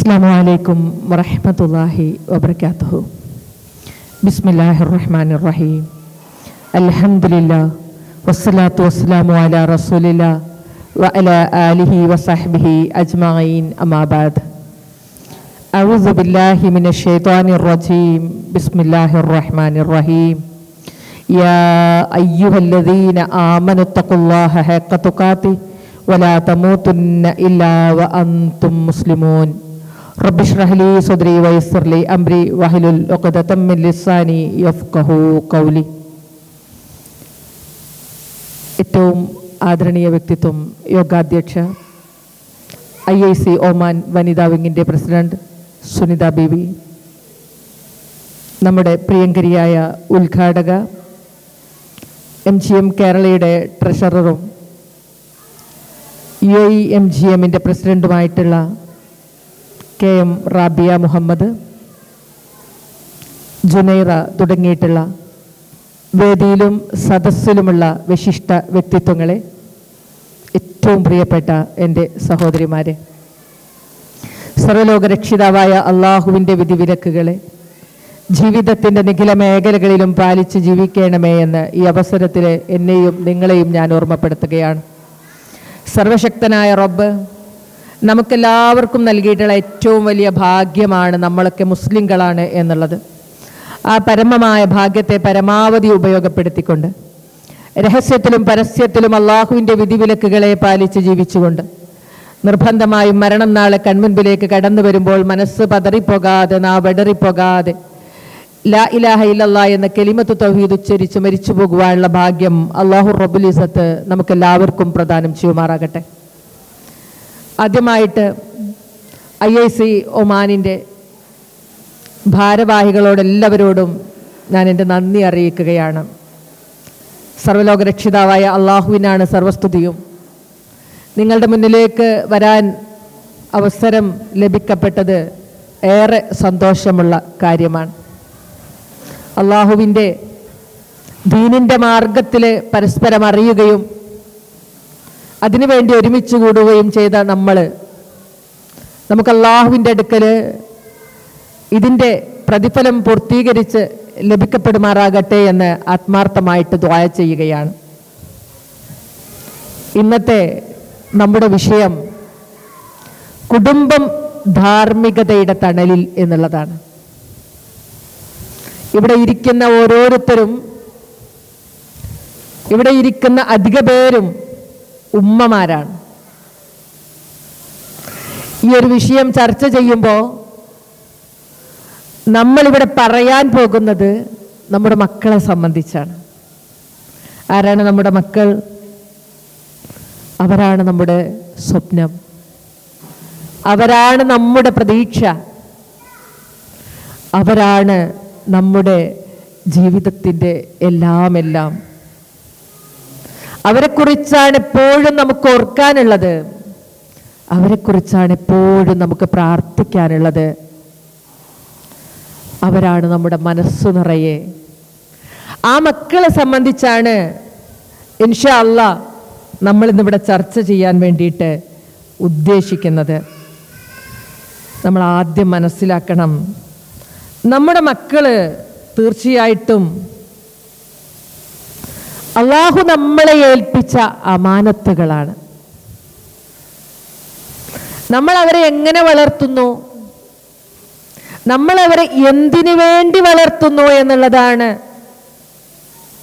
അസ്സലാമുഅലൈക്കും വറഹ്മത്തുള്ളാഹി വബറകാതുഹു. ബിസ്മില്ലാഹിർ റഹ്മാനിർ റഹീം. അൽഹംദുലില്ലാഹ് വസ്സലാത്തു വസ്സലാമു അലാ റസൂലില്ലാഹ് വഅലാ ആലിഹി വസഹ്ബിഹി അജ്മഈൻ. അമ്മാ ബഅദ്. അഊദു ബില്ലാഹി മിനശ് ശൈത്വാനിർ റജീം. ബിസ്മില്ലാഹിർ റഹ്മാനിർ റഹീം. യാ അയ്യുഹല്ലദീന ആമനുത്തഖുല്ലാഹ ഹഖ്ക തുഖാതിഹി വലാ തമൂതുന്ന ഇല്ലാ വഅൻതും മുസ്ലിമൂൻ. റബ്ബി ഇശ്റഹ് ലി സദ്രി വയസ്സിർ ലി അംരി വഹ്ലുൽ ഉഖ്ദതം മിൻ ലിസാനി യഫ്ഖഹു ഖൗലി. ഏറ്റവും ആദരണീയ വ്യക്തിത്വം, യോഗാധ്യക്ഷ, IIC ഒമാൻ വനിതാ വിങ്ങിൻ്റെ പ്രസിഡന്റ് സുനിത ബീവി, നമ്മുടെ പ്രിയങ്കരിയായ ഉദ്ഘാടക, MGM കേരളയുടെ ട്രഷററും UAE MGMൻ്റെ പ്രസിഡന്റുമായിട്ടുള്ള KM റാബിയ മുഹമ്മദ്, ജുനൈറ തുടങ്ങിയിട്ടുള്ള വേദിയിലും സദസ്സിലുമുള്ള വിശിഷ്ട വ്യക്തിത്വങ്ങളെ, ഏറ്റവും പ്രിയപ്പെട്ട എൻ്റെ സഹോദരിമാരെ, സർവ്വലോക രക്ഷിതാവായ അള്ളാഹുവിൻ്റെ വിധിവിലക്കുകളെ ജീവിതത്തിൻ്റെ നിഖില മേഖലകളിലും പാലിച്ച് ജീവിക്കണമേ എന്ന് ഈ അവസരത്തിൽ എന്നെയും നിങ്ങളെയും ഞാൻ ഓർമ്മപ്പെടുത്തുകയാണ്. സർവശക്തനായ റബ്ബ് നമുക്കെല്ലാവർക്കും നൽകിയിട്ടുള്ള ഏറ്റവും വലിയ ഭാഗ്യമാണ് നമ്മളൊക്കെ മുസ്ലിങ്ങളാണ് എന്നുള്ളത്. ആ പരമമായ ഭാഗ്യത്തെ പരമാവധി ഉപയോഗപ്പെടുത്തിക്കൊണ്ട് രഹസ്യത്തിലും പരസ്യത്തിലും അള്ളാഹുവിൻ്റെ വിധിവിലക്കുകളെ പാലിച്ച് ജീവിച്ചുകൊണ്ട് നിർബന്ധമായും മരണം നാളെ കൺമുൻപിലേക്ക് കടന്നു വരുമ്പോൾ മനസ്സ് പതറിപ്പോകാതെ, നാവെടറിപ്പോകാതെ ലാ ഇലാഹ ഇല്ലല്ലാഹ് എന്ന കലിമത്ത് തൗഹീദ് ഉച്ചരിച്ച് മരിച്ചു പോകുവാനുള്ള ഭാഗ്യം അല്ലാഹു റബ്ബുൽ ഇസ്സത്ത് നമുക്കെല്ലാവർക്കും പ്രദാനം ചെയ്യുമാറാകട്ടെ. ആദ്യമായിട്ട് IIC ഒമാനിൻ്റെ ഭാരവാഹികളോടെല്ലാവരോടും ഞാൻ എൻ്റെ നന്ദി അറിയിക്കുകയാണ്. സർവ്വലോക രക്ഷിതാവായ അള്ളാഹുവിനാണ് സർവസ്തുതിയും. നിങ്ങളുടെ മുന്നിലേക്ക് വരാൻ അവസരം ലഭിക്കപ്പെട്ടത് ഏറെ സന്തോഷമുള്ള കാര്യമാണ്. അള്ളാഹുവിൻ്റെ ദീനിൻ്റെ മാർഗത്തിൽ പരസ്പരം അറിയുകയും അതിനുവേണ്ടി ഒരുമിച്ച് കൂടുകയും ചെയ്ത നമുക്ക് അള്ളാഹുവിൻ്റെ അടുക്കൽ ഇതിൻ്റെ പ്രതിഫലം പൂർത്തീകരിച്ച് ലഭിക്കപ്പെടുമാറാകട്ടെ എന്ന് ആത്മാർത്ഥമായിട്ട് ദുആ ചെയ്യുകയാണ്. ഇന്നത്തെ നമ്മുടെ വിഷയം കുടുംബം ധാർമ്മികതയുടെ തണലിൽ എന്നുള്ളതാണ്. ഇവിടെ ഇരിക്കുന്ന ഓരോരുത്തരും, ഇവിടെ ഇരിക്കുന്ന അധിക പേരും ഉമ്മമാരാണ്. ഈ ഒരു വിഷയം ചർച്ച ചെയ്യുമ്പോൾ നമ്മളിവിടെ പറയാൻ പോകുന്നത് നമ്മുടെ മക്കളെ സംബന്ധിച്ചാണ്. ആരാണ് നമ്മുടെ മക്കൾ? അവരാണ് നമ്മുടെ സ്വപ്നം, അവരാണ് നമ്മുടെ പ്രതീക്ഷ, അവരാണ് നമ്മുടെ ജീവിതത്തിൻ്റെ എല്ലാം. അവരെക്കുറിച്ചാണ് എപ്പോഴും നമുക്ക് ഓർക്കാനുള്ളത്, അവരെക്കുറിച്ചാണ് എപ്പോഴും നമുക്ക് പ്രാർത്ഥിക്കാനുള്ളത്. അവരാണ് നമ്മുടെ മനസ്സു നിറയെ. ആ മക്കളെ സംബന്ധിച്ചാണ് ഇൻഷാ അല്ലാഹ് നമ്മളിന്നിവിടെ ചർച്ച ചെയ്യാൻ വേണ്ടിയിട്ട് ഉദ്ദേശിക്കുന്നത്. നമ്മൾ ആദ്യം മനസ്സിലാക്കണം, നമ്മുടെ മക്കള് തീർച്ചയായിട്ടും അള്ളാഹു നമ്മളെ ഏൽപ്പിച്ച അമാനത്തുകളാണ്. നമ്മൾ അവരെ എങ്ങനെ വളർത്തുന്നു, നമ്മൾ അവരെ എന്തിനു വേണ്ടി വളർത്തുന്നു എന്നുള്ളതാണ്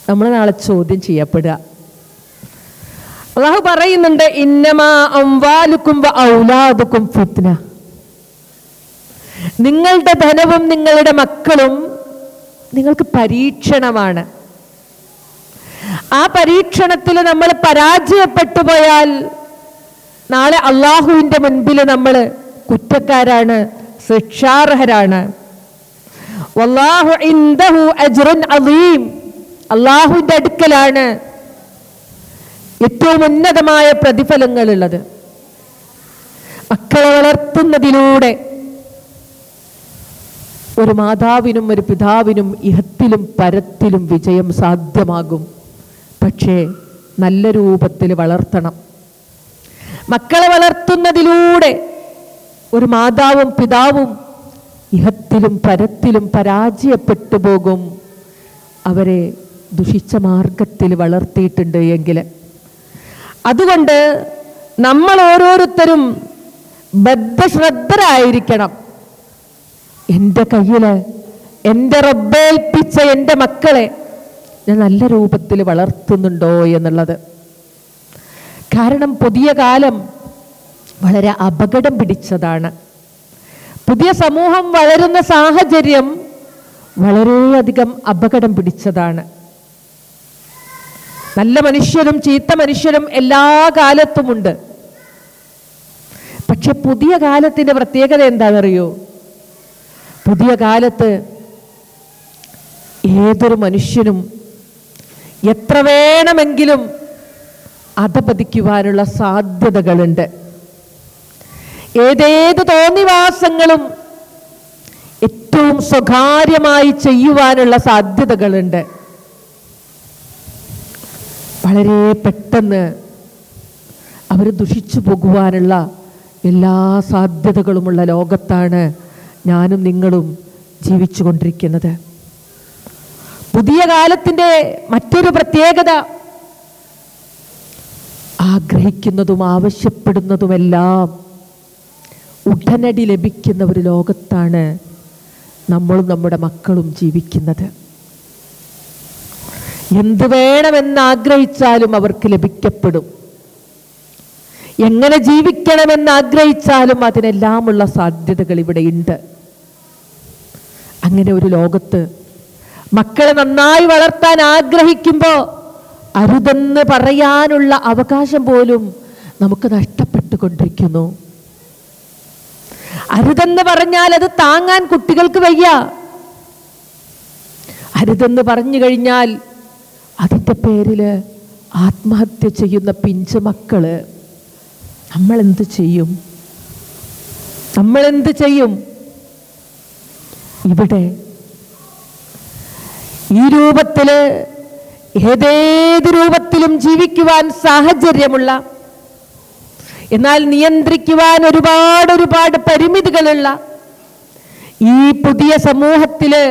നമ്മൾ നാളെ ചോദ്യം ചെയ്യപ്പെടുക. അള്ളാഹു പറയുന്നുണ്ട്, ഇന്നമാ അംവാലുക്കും വ ഔലാദുക്കും ഫിത്ന. നിങ്ങളുടെ ധനവും നിങ്ങളുടെ മക്കളും നിങ്ങൾക്ക് പരീക്ഷണമാണ്. ആ പരീക്ഷണത്തിൽ നമ്മൾ പരാജയപ്പെട്ടു പോയാൽ നാളെ അള്ളാഹുവിൻ്റെ മുൻപിൽ നമ്മൾ കുറ്റക്കാരാണ്, ശിക്ഷാർഹരാണ്. വല്ലാഹു ഇൻദഹു അജ്റുൻ അളീം. അള്ളാഹുവിൻ്റെ അടുക്കലാണ് ഏറ്റവും ഉന്നതമായ പ്രതിഫലങ്ങളുള്ളത്. മക്കളെ വളർത്തുന്നതിലൂടെ ഒരു മാതാവിനും ഒരു പിതാവിനും ഇഹത്തിലും പരത്തിലും വിജയം സാധ്യമാകും. പക്ഷേ നല്ല രൂപത്തിൽ വളർത്തണം. മക്കളെ വളർത്തുന്നതിലൂടെ ഒരു മാതാവും പിതാവും ഇഹത്തിലും പരത്തിലും പരാജയപ്പെട്ടു പോകും അവരെ ദുഷിച്ച മാർഗത്തിൽ വളർത്തിയിട്ടുണ്ട് എങ്കിൽ. അതുകൊണ്ട് നമ്മൾ ഓരോരുത്തരും ബദ്ധശ്രദ്ധരായിരിക്കണം. എൻ്റെ കയ്യിൽ എൻ്റെ റബ്ബേൽപ്പിച്ച എൻ്റെ മക്കളെ ഞാൻ നല്ല രൂപത്തിൽ വളർത്തുന്നുണ്ടോ എന്നുള്ളത്. കാരണം പുതിയ കാലം വളരെ അപകടം പിടിച്ചതാണ്. പുതിയ സമൂഹം വളരുന്ന സാഹചര്യം വളരെയധികം അപകടം പിടിച്ചതാണ്. നല്ല മനുഷ്യരും ചീത്ത മനുഷ്യരും എല്ലാ കാലത്തുമുണ്ട്. പക്ഷെ പുതിയ കാലത്തിന്റെ പ്രത്യേകത എന്താണെന്നറിയോ? പുതിയ കാലത്ത് ഏതൊരു മനുഷ്യനും എത്ര വേണമെങ്കിലും അധപതിക്കുവാനുള്ള സാധ്യതകളുണ്ട്. ഏതേത് തോന്നിവാസങ്ങളും ഏറ്റവും സ്വകാര്യമായി ചെയ്യുവാനുള്ള സാധ്യതകളുണ്ട്. വളരെ പെട്ടെന്ന് അവർ ദുഷിച്ചു പോകുവാനുള്ള എല്ലാ സാധ്യതകളുമുള്ള ലോകത്താണ് ഞാനും നിങ്ങളും ജീവിച്ചു കൊണ്ടിരിക്കുന്നത്. പുതിയ കാലത്തിൻ്റെ മറ്റൊരു പ്രത്യേകത, ആഗ്രഹിക്കുന്നതും ആവശ്യപ്പെടുന്നതുമെല്ലാം ഉടനടി ലഭിക്കുന്ന ഒരു ലോകത്താണ് നമ്മളും നമ്മുടെ മക്കളും ജീവിക്കുന്നത്. എന്ത് വേണമെന്ന് ആഗ്രഹിച്ചാലും അവർക്ക് ലഭിക്കപ്പെടും. എങ്ങനെ ജീവിക്കണമെന്ന് ആഗ്രഹിച്ചാലും അതിനെല്ലാമുള്ള സാധ്യതകൾ ഇവിടെയുണ്ട്. അങ്ങനെ ഒരു ലോകത്ത് മക്കളെ നന്നായി വളർത്താൻ ആഗ്രഹിക്കുമ്പോൾ അരുതെന്ന് പറയാനുള്ള അവകാശം പോലും നമുക്ക് നഷ്ടപ്പെട്ടുകൊണ്ടിരിക്കുന്നു. അരുതെന്ന് പറഞ്ഞാൽ അത് താങ്ങാൻ കുട്ടികൾക്ക് വയ്യ. അരുതെന്ന് പറഞ്ഞു കഴിഞ്ഞാൽ അതിൻ്റെ പേരിൽ ആത്മഹത്യ ചെയ്യുന്ന പിഞ്ചു മക്കള്. നമ്മളെന്ത് ചെയ്യും? നമ്മളെന്ത് ചെയ്യും? ഇവിടെ ഈ രൂപത്തില് ഏതേത് രൂപത്തിലും ജീവിക്കുവാൻ സാഹചര്യമുള്ള, എന്നാൽ നിയന്ത്രിക്കുവാൻ ഒരുപാട് പരിമിതികളുള്ള ഈ പുതിയ സമൂഹത്തില്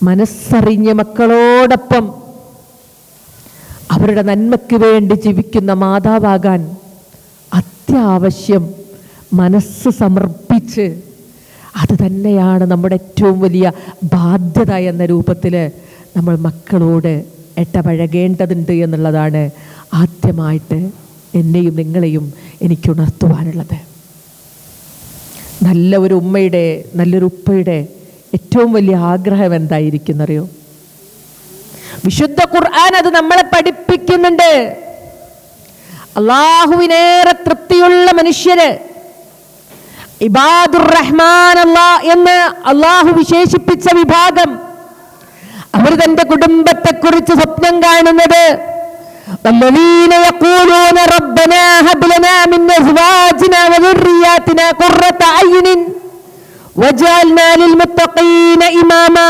മനസ്സറിഞ്ഞ മക്കളോടൊപ്പം അവരുടെ നന്മയ്ക്ക് വേണ്ടി ജീവിക്കുന്ന മാതാവാകാൻ അത്യാവശ്യം മനസ്സ് സമർപ്പിച്ച് അത് തന്നെയാണ് നമ്മുടെ ഏറ്റവും വലിയ ബാധ്യത എന്ന രൂപത്തിൽ നമ്മൾ മക്കളോട് ഇടപഴകേണ്ടതുണ്ട് എന്നുള്ളതാണ് ആദ്യമായിട്ട് എന്നെയും നിങ്ങളെയും എനിക്ക് ഉണർത്തുവാനുള്ളത്. നല്ല ഒരു ഉമ്മയുടെ, നല്ലൊരു ഉപ്പയുടെ ഏറ്റവും വലിയ ആഗ്രഹം എന്തായിരിക്കുന്നറിയോ? വിശുദ്ധ ഖുർആൻ അത് നമ്മളെ പഠിപ്പിക്കുന്നുണ്ട്. അല്ലാഹുവിനേറെ തൃപ്തിയുള്ള മനുഷ്യര്, ഇബാദുർ റഹ്മാൻ എന്ന് അല്ലാഹു വിശേഷിപ്പിച്ച വിഭാഗം, അവർ തന്റെ കുടുംബത്തെക്കുറിച്ച് സ്വപ്നം കാണുന്നത് വല്ലദീന യഖൂലൂന റബ്ബനാ ഹബ് ലനാ മിൻ അസ്വാജിനാ വദുർരിയാതിനാ ഖുർറത അയ്യുനിൻ വജഅൽനാ ലിൽമുത്തഖീന ഇമാമാ.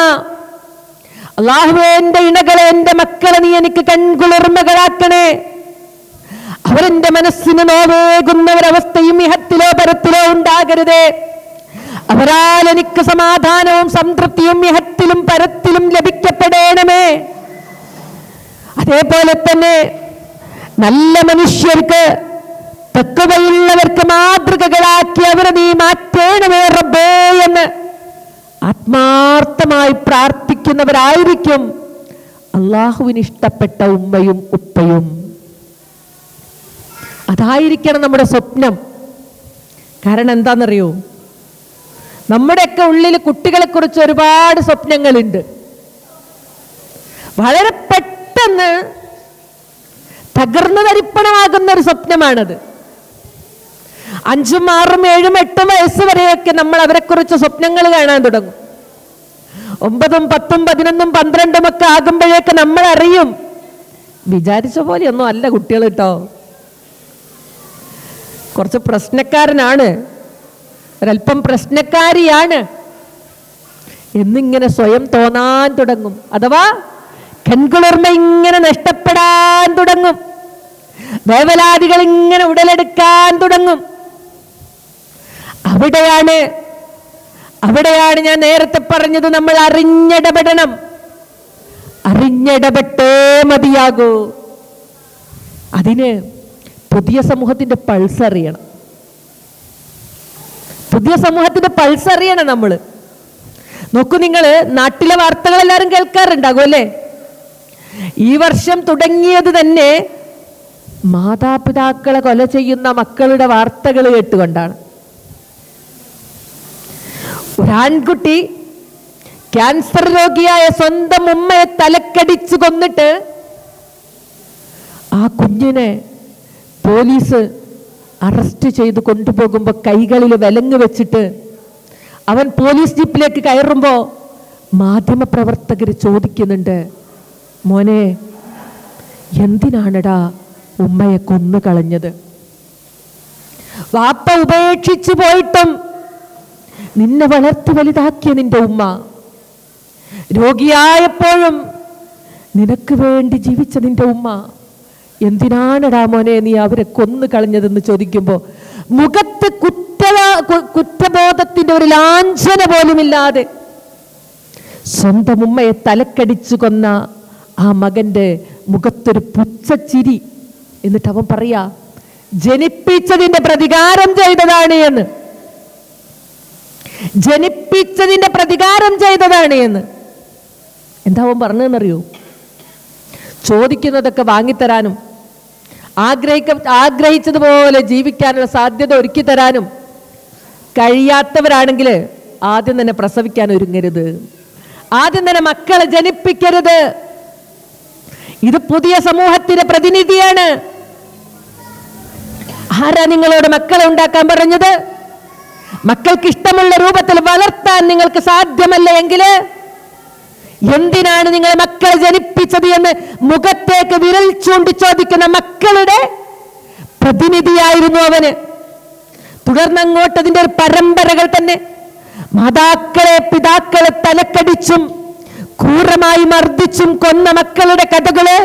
അല്ലാഹുവേ, എൻ്റെ ഇണകളെ, എൻ്റെ മക്കളെ നീ എനിക്ക് കൺകുളിർമകളാക്കണേ. അവരെന്റെ മനസ്സിന് നോവേകുന്ന ഒരവസ്ഥയും ഇഹത്തിലോ പരത്തിലോ ഉണ്ടാകരുതേ. അവരാൽ എനിക്ക് സമാധാനവും സംതൃപ്തിയും ഇഹത്തിലും പരത്തിലും ലഭിക്കപ്പെടണമേ. അതേപോലെ തന്നെ നല്ല മനുഷ്യർക്ക്, തഖ്വയുള്ളവർക്ക് മാതൃകകളാക്കി അവരെ നീ മാറ്റണമേ റബ്ബേ എന്ന് ആത്മാർത്ഥമായി പ്രാർത്ഥിക്കുന്നവരായിരിക്കും അല്ലാഹുവിന് ഇഷ്ടപ്പെട്ട ഉമ്മയും ഉപ്പയും. അതായിരിക്കണം നമ്മുടെ സ്വപ്നം. കാരണം എന്താണെന്നറിയോ? നമ്മുടെയൊക്കെ ഉള്ളിൽ കുട്ടികളെക്കുറിച്ച് ഒരുപാട് സ്വപ്നങ്ങളുണ്ട്. വളരെ പെട്ടെന്ന് തകർന്നു തരിപ്പണമാകുന്ന ഒരു സ്വപ്നമാണത്. 5, 6, 7, 8 വയസ്സ് വരെയൊക്കെ നമ്മൾ അവരെക്കുറിച്ച് സ്വപ്നങ്ങൾ കാണാൻ തുടങ്ങും. 9, 10, 11, 12 ഒക്കെ ആകുമ്പോഴേക്ക് നമ്മൾ അറിയും, വിചാരിച്ച പോലെയൊന്നും അല്ല കുട്ടികൾ കേട്ടോ, കുറച്ച് പ്രശ്നക്കാരനാണ്, ഒരല്പം പ്രശ്നക്കാരിയാണ് എന്നിങ്ങനെ സ്വയം തോന്നാൻ തുടങ്ങും. അഥവാ കൺകുളിർമ ഇങ്ങനെ നഷ്ടപ്പെടാൻ തുടങ്ങും. വേവലാദികൾ ഇങ്ങനെ ഉടലെടുക്കാൻ തുടങ്ങും. അവിടെയാണ് ഞാൻ നേരത്തെ പറഞ്ഞത്, നമ്മൾ അറിഞ്ഞിടപെടണം. അറിഞ്ഞിടപെട്ടേ മതിയാകൂ. അതിന് പുതിയ സമൂഹത്തിന്റെ പൾസ് അറിയണം. പുതിയ സമൂഹത്തിന്റെ പൾസ് അറിയണം നമ്മൾ. നോക്കൂ, നിങ്ങൾ നാട്ടിലെ വാർത്തകൾ എല്ലാവരും കേൾക്കാറുണ്ടാകും അല്ലേ? ഈ വർഷം തുടങ്ങിയത് തന്നെ മാതാപിതാക്കളെ കൊല ചെയ്യുന്ന മക്കളുടെ വാർത്തകൾ കേട്ടുകൊണ്ടാണ്. ഒരാൺകുട്ടി ക്യാൻസർ രോഗിയായ സ്വന്തം ഉമ്മയെ തലക്കടിച്ചു കൊന്നിട്ട് ആ കുഞ്ഞിനെ പോലീസ് അറസ്റ്റ് ചെയ്ത് കൊണ്ടുപോകുമ്പോൾ കൈകളിൽ വിലങ്ങ് വെച്ചിട്ട് അവൻ പോലീസ് ജീപ്പിലേക്ക് കയറുമ്പോൾ മാധ്യമപ്രവർത്തകർ ചോദിക്കുന്നുണ്ട്, മോനെ എന്തിനാണടാ ഉമ്മയെ കൊന്നു കളഞ്ഞത്? വാപ്പ ഉപേക്ഷിച്ചു പോയിട്ടും നിന്നെ വളർത്തി വലുതാക്കിയ നിന്റെ ഉമ്മ, രോഗിയായപ്പോഴും നിനക്ക് വേണ്ടി ജീവിച്ച നിന്റെ ഉമ്മ, എന്തിനാണടാ മോനെ നീ അവരെ കൊന്നു കളഞ്ഞതെന്ന് ചോദിക്കുമ്പോൾ മുഖത്ത് കുറ്റബോധത്തിന്റെ ഒരു ലാഞ്ചന പോലുമില്ലാതെ സ്വന്തം ഉമ്മയെ തലക്കടിച്ചു കൊന്ന ആ മകന്റെ മുഖത്തൊരു പുച്ഛച്ചിരി. എന്നിട്ട് അവൻ പറയാ, ജനിപ്പിച്ചതിന്റെ പ്രതികാരം ചെയ്തതാണ് എന്ന്. ജനിപ്പിച്ചതിന്റെ പ്രതികാരം ചെയ്തതാണ് എന്ന്. എന്താ അവൻ പറഞ്ഞതെന്നറിയോ? ചോദിക്കുന്നതൊക്കെ വാങ്ങിത്തരാനും ആഗ്രഹിച്ചതുപോലെ ജീവിക്കാനുള്ള സാധ്യത ഒരുക്കി തരാനും കഴിയാത്തവരാണെങ്കിൽ ആദ്യം തന്നെ പ്രസവിക്കാൻ ഒരുങ്ങരുത്, ആദ്യം തന്നെ മക്കളെ ജനിപ്പിക്കരുത്. ഇത് പുതിയ സമൂഹത്തിന്റെ പ്രതിനിധിയാണ്. ആരാ നിങ്ങളോട് മക്കളെ ഉണ്ടാക്കാൻ പറഞ്ഞത്? മക്കൾക്ക് ഇഷ്ടമുള്ള രൂപത്തിൽ വളർത്താൻ നിങ്ങൾക്ക് സാധ്യമല്ല എങ്കിൽ എന്തിനാണ് നിങ്ങൾ മക്കളെ ജനിപ്പിച്ചത് എന്ന് മുഖത്തേക്ക് വിരൽ ചൂണ്ടി ചോദിക്കുന്ന മക്കളുടെ പ്രതിനിധിയായിരുന്നു അവന്. തുടർന്ന് അങ്ങോട്ട് അതിന്റെ ഒരു പരമ്പരകൾ തന്നെ. മാതാക്കളെ പിതാക്കളെ തലക്കടിച്ചും ക്രൂരമായി മർദ്ദിച്ചും കൊന്ന മക്കളുടെ കഥകള്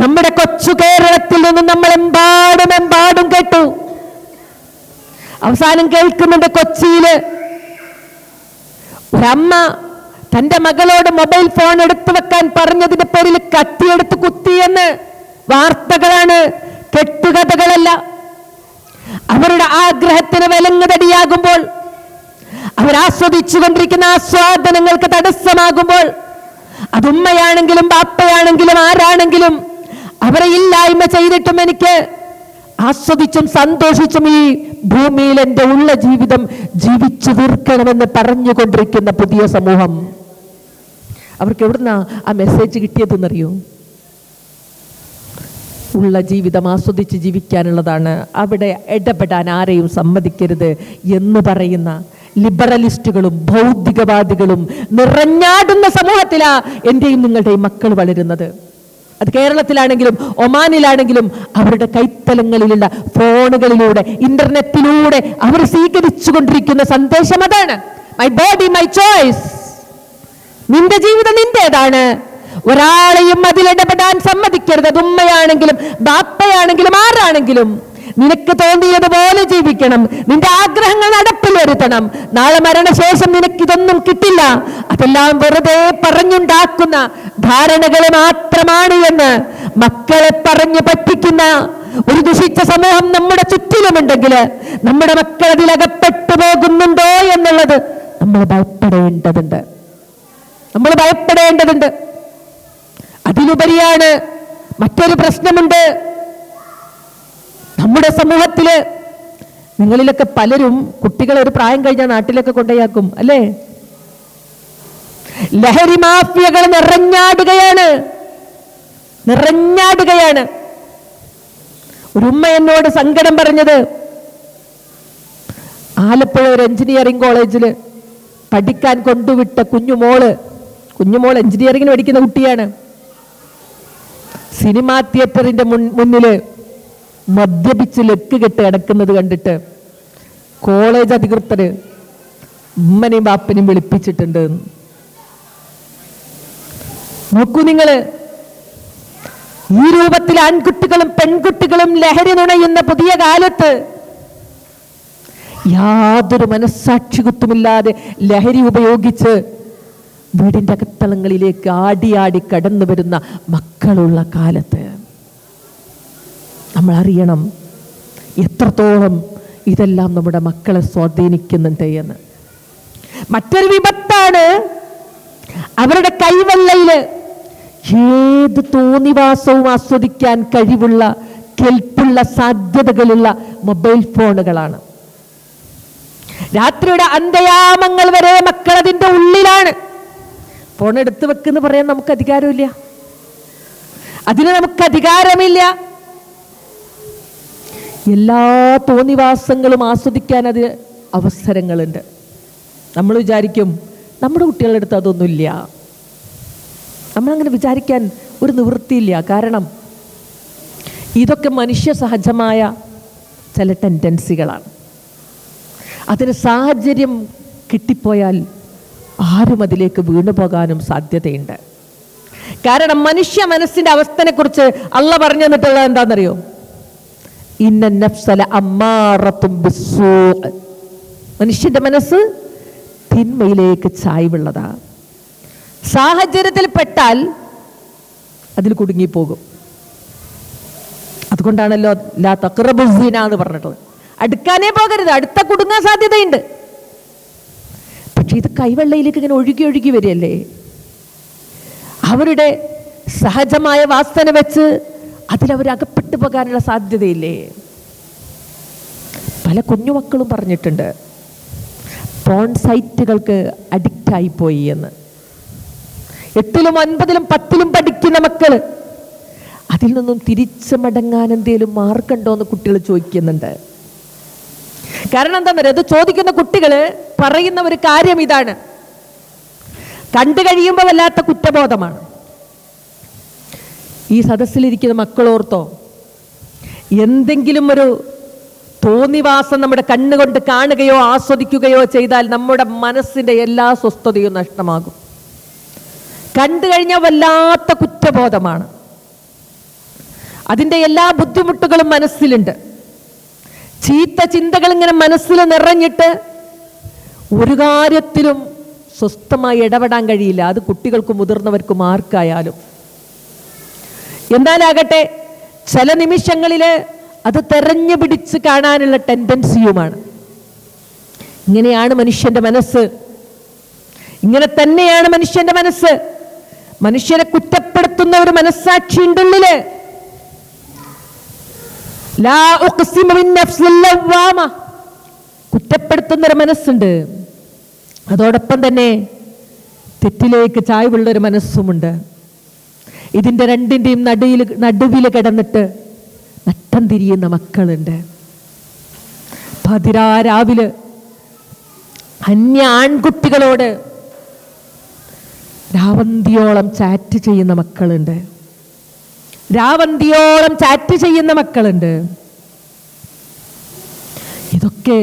നമ്മുടെ കൊച്ചു കേരളത്തിൽ നിന്നും നമ്മൾ എമ്പാടും കേട്ടു. അവസാനം കേൾക്കുന്നുണ്ട്, കൊച്ചിയില് ഒരമ്മ തന്റെ മകളോട് മൊബൈൽ ഫോൺ എടുത്തു വെക്കാൻ പറഞ്ഞതിന്റെ പേരിൽ കത്തിയെടുത്ത് കുത്തിയെന്ന് വാർത്തകളാണ്, കെട്ടുകഥകളല്ല. അവരുടെ ആഗ്രഹത്തിന് വിലങ്ങുതടിയാകുമ്പോൾ, അവരാസ്വദിച്ചു കൊണ്ടിരിക്കുന്ന ആസ്വാദനങ്ങൾക്ക് തടസ്സമാകുമ്പോൾ, അതുമ്മയാണെങ്കിലും ബാപ്പയാണെങ്കിലും ആരാണെങ്കിലും അവരെ ഇല്ലായ്മ ചെയ്തിട്ടും എനിക്ക് ആസ്വദിച്ചും സന്തോഷിച്ചും ഈ ഭൂമിയിൽ എൻ്റെ ഉള്ള ജീവിതം ജീവിച്ചു തീർക്കണമെന്ന് പറഞ്ഞുകൊണ്ടിരിക്കുന്ന പുതിയ സമൂഹം, അവർക്ക് എവിടുന്ന ആ മെസ്സേജ് കിട്ടിയതെന്നറിയോ? ഉള്ള ജീവിതം ആസ്വദിച്ച് ജീവിക്കാനുള്ളതാണ്, അവിടെ ഇടപെടാൻ ആരെയും സമ്മതിക്കരുത് എന്ന് പറയുന്ന ലിബറലിസ്റ്റുകളും ഭൗതികവാദികളും നിറഞ്ഞാടുന്ന സമൂഹത്തിലാ എൻ്റെയും നിങ്ങളുടെയും മക്കൾ വളരുന്നത്. അത് കേരളത്തിലാണെങ്കിലും ഒമാനിലാണെങ്കിലും അവരുടെ കൈത്തലങ്ങളിലുള്ള ഫോണുകളിലൂടെ ഇന്റർനെറ്റിലൂടെ അവർ സ്വീകരിച്ചു കൊണ്ടിരിക്കുന്ന സന്ദേശം അതാണ്. My body my choice. നിന്റെ ജീവിതം നിന്റേതാണ്, ഒരാളെയും അതിലിടപെടാൻ സമ്മതിക്കരുത്. അത് ഉമ്മയാണെങ്കിലും ബാപ്പയാണെങ്കിലും ആരാണെങ്കിലും നിനക്ക് തോന്നിയതുപോലെ ജീവിക്കണം, നിന്റെ ആഗ്രഹങ്ങൾ നടപ്പിൽ വരുത്തണം. നാളെ മരണശേഷം നിനക്കിതൊന്നും കിട്ടില്ല, അതെല്ലാം വെറുതെ പറഞ്ഞുണ്ടാക്കുന്ന ധാരണകൾ മാത്രമാണ് എന്ന് മക്കളെ പറഞ്ഞു പറ്റിക്കുന്ന ഒരു ദുഷിച്ച സമൂഹം നമ്മുടെ ചുറ്റിലുമുണ്ടെങ്കിൽ നമ്മുടെ മക്കൾ അതിലകപ്പെട്ടു പോകുന്നുണ്ടോ എന്നുള്ളത് നമ്മൾ ഭയപ്പെടേണ്ടതുണ്ട്. അതിലുപരിയാണ് മറ്റൊരു പ്രശ്നമുണ്ട്. നമ്മുടെ സമൂഹത്തില് നിങ്ങളിലൊക്കെ പലരും കുട്ടികളെ ഒരു പ്രായം കഴിഞ്ഞാൽ നാട്ടിലൊക്കെ കൊണ്ടുപോയാക്കും അല്ലേ? ലഹരി മാഫിയകൾ നിറഞ്ഞാടുകയാണ്. ഒരു ഉമ്മ എന്നോട് സങ്കടം പറഞ്ഞത്, ആലപ്പുഴ ഒരു എഞ്ചിനീയറിംഗ് കോളേജിൽ പഠിക്കാൻ കൊണ്ടുവിട്ട കുഞ്ഞുമോൾ എഞ്ചിനീയറിംഗിന് പഠിക്കുന്ന കുട്ടിയാണ്. സിനിമാ തിയേറ്ററിന്റെ മുന്നില് മദ്യപിച്ച് ലക്ക് കെട്ട് കിടക്കുന്നത് കണ്ടിട്ട് കോളേജ് അധികൃതര് ഉമ്മനെയും ബാപ്പനെയും വിളിപ്പിച്ചിട്ടുണ്ട്. നോക്കൂ നിങ്ങള്, ഈ രൂപത്തിൽ ആൺകുട്ടികളും പെൺകുട്ടികളും ലഹരി നുണയുന്ന പുതിയ കാലത്ത് യാതൊരു മനസ്സാക്ഷി കുത്തുമില്ലാതെ ലഹരി ഉപയോഗിച്ച് വീടിൻ്റെ അകത്തളങ്ങളിലേക്ക് ആടി കടന്നു വരുന്ന മക്കളുള്ള കാലത്ത് നമ്മൾ അറിയണം എത്രത്തോളം ഇതെല്ലാം നമ്മുടെ മക്കളെ സ്വാധീനിക്കുന്നുണ്ട് എന്ന്. മറ്റൊരു വിപത്താണ് അവരുടെ കൈവെള്ളയില് ഏത് തോന്നിവാസവും ആസ്വദിക്കാൻ കഴിവുള്ള കെൽപ്പുള്ള സാധ്യതകളുള്ള മൊബൈൽ ഫോണുകളാണ്. രാത്രിയുടെ അന്ത്യയാമങ്ങൾ വരെ മക്കൾ അതിൻ്റെ ഉള്ളിലാണ്. ഫോൺ എടുത്തു വെക്കെന്ന് പറയാൻ നമുക്ക് അധികാരമില്ല, അതിന് നമുക്ക് അധികാരമില്ല. എല്ലാ തോന്നിവാസങ്ങളും ആസ്വദിക്കാൻ അത് അവസരങ്ങളുണ്ട്. നമ്മൾ വിചാരിക്കും നമ്മുടെ കുട്ടികളുടെ അടുത്ത് അതൊന്നുമില്ല. നമ്മളങ്ങനെ വിചാരിക്കാൻ ഒരു നിവൃത്തിയില്ല. കാരണം ഇതൊക്കെ മനുഷ്യ സഹജമായ ചില ടെൻഡൻസികളാണ്. അതിന് സാഹചര്യം കിട്ടിപ്പോയാൽ ആരും അതിലേക്ക് വീണു പോകാനും സാധ്യതയുണ്ട്. കാരണം മനുഷ്യ മനസ്സിൻ്റെ അവസ്ഥയെക്കുറിച്ച് അള്ളാഹ് പറഞ്ഞു തന്നിട്ടുള്ളത് എന്താണെന്നറിയോ? ഇന്ന നഫ്സല അമ്മാറത്തും ബിസ്സൂ. മനുഷ്യന്റെ മനസ്സ് തിന്മയിലേക്ക് ചായ്വുള്ളതാ. സാഹചര്യത്തിൽ പെട്ടാൽ അതിൽ കുടുങ്ങിപ്പോകും. അതുകൊണ്ടാണല്ലോ ലാ തഖ്റബു സിന എന്ന് പറഞ്ഞിട്ടുള്ളത്. അടുക്കാനേ പോകരുത്, അടുത്ത കുടുങ്ങാൻ സാധ്യതയുണ്ട്. പക്ഷെ ഇത് കൈവെള്ളയിലേക്ക് ഇങ്ങനെ ഒഴുകി വരികയല്ലേ. അവരുടെ സഹജമായ വാസന വെച്ച് അതിലവർ അകപ്പെട്ടു പോകാനുള്ള സാധ്യതയില്ലേ. പല കുഞ്ഞുമക്കളും പറഞ്ഞിട്ടുണ്ട് പോൺ സൈറ്റുകൾക്ക് അഡിക്റ്റായിപ്പോയി എന്ന്. 8ലും 9ലും 10ലും പഠിക്കുന്ന മക്കള് അതിൽ നിന്നും തിരിച്ചു മടങ്ങാൻ എന്തേലും മാർഗമുണ്ടോ എന്ന് കുട്ടികൾ ചോദിക്കുന്നുണ്ട്. കാരണം എന്താ പറയുക, അത് ചോദിക്കുന്ന കുട്ടികള് പറയുന്ന ഒരു കാര്യം ഇതാണ്: കണ്ടു കഴിയുമ്പോൾ വല്ലാത്ത കുറ്റബോധമാണ്. ഈ സദസ്സിലിരിക്കുന്ന മക്കളോർത്തോ, എന്തെങ്കിലും ഒരു തോന്നിവാസം നമ്മുടെ കണ്ണുകൊണ്ട് കാണുകയോ ആസ്വദിക്കുകയോ ചെയ്താൽ നമ്മുടെ മനസ്സിന്റെ എല്ലാ സ്വസ്ഥതയും നഷ്ടമാകും. കണ്ടു കഴിഞ്ഞാൽ വല്ലാത്ത കുറ്റബോധമാണ്. അതിൻ്റെ എല്ലാ ബുദ്ധിമുട്ടുകളും മനസ്സിലുണ്ട്. ചീത്ത ചിന്തകൾ ഇങ്ങനെ മനസ്സിൽ നിറഞ്ഞിട്ട് ഒരു കാര്യത്തിലും സ്വസ്ഥമായി ഇടപെടാൻ കഴിയില്ല. അത് കുട്ടികൾക്കും മുതിർന്നവർക്കും ആർക്കായാലും. എന്നാലാകട്ടെ ചില നിമിഷങ്ങളിൽ അത് തെരഞ്ഞു പിടിച്ച് കാണാനുള്ള ടെൻഡൻസിയുമാണ്. ഇങ്ങനെയാണ് മനുഷ്യന്റെ മനസ്സ്. ഇങ്ങനെ തന്നെയാണ് മനുഷ്യന്റെ മനസ്സ്. മനുഷ്യനെ കുറ്റപ്പെടുത്തുന്ന ഒരു മനസ്സാക്ഷി ഉള്ളില്. ലാ ഉഖ്സിമു ബിന്നഫ്സിൽ ലവ്വാമ, കുറ്റപ്പെടുത്തുന്നൊരു മനസ്സുണ്ട്. അതോടൊപ്പം തന്നെ തെറ്റിലേക്ക് ചായ്വുള്ളൊരു മനസ്സുമുണ്ട്. ഇതിൻ്റെ രണ്ടിൻ്റെയും നടുവിൽ കിടന്നിട്ട് നട്ടം തിരിയുന്ന മക്കളുണ്ട്. പതിരാരാവില് അന്യ ആൺകുട്ടികളോട് രാവന്തിയോളം ചാറ്റ് ചെയ്യുന്ന മക്കളുണ്ട്. രാവന്തിയോളം ചാറ്റ് ചെയ്യുന്ന മക്കളുണ്ട്. ഇതൊക്കെ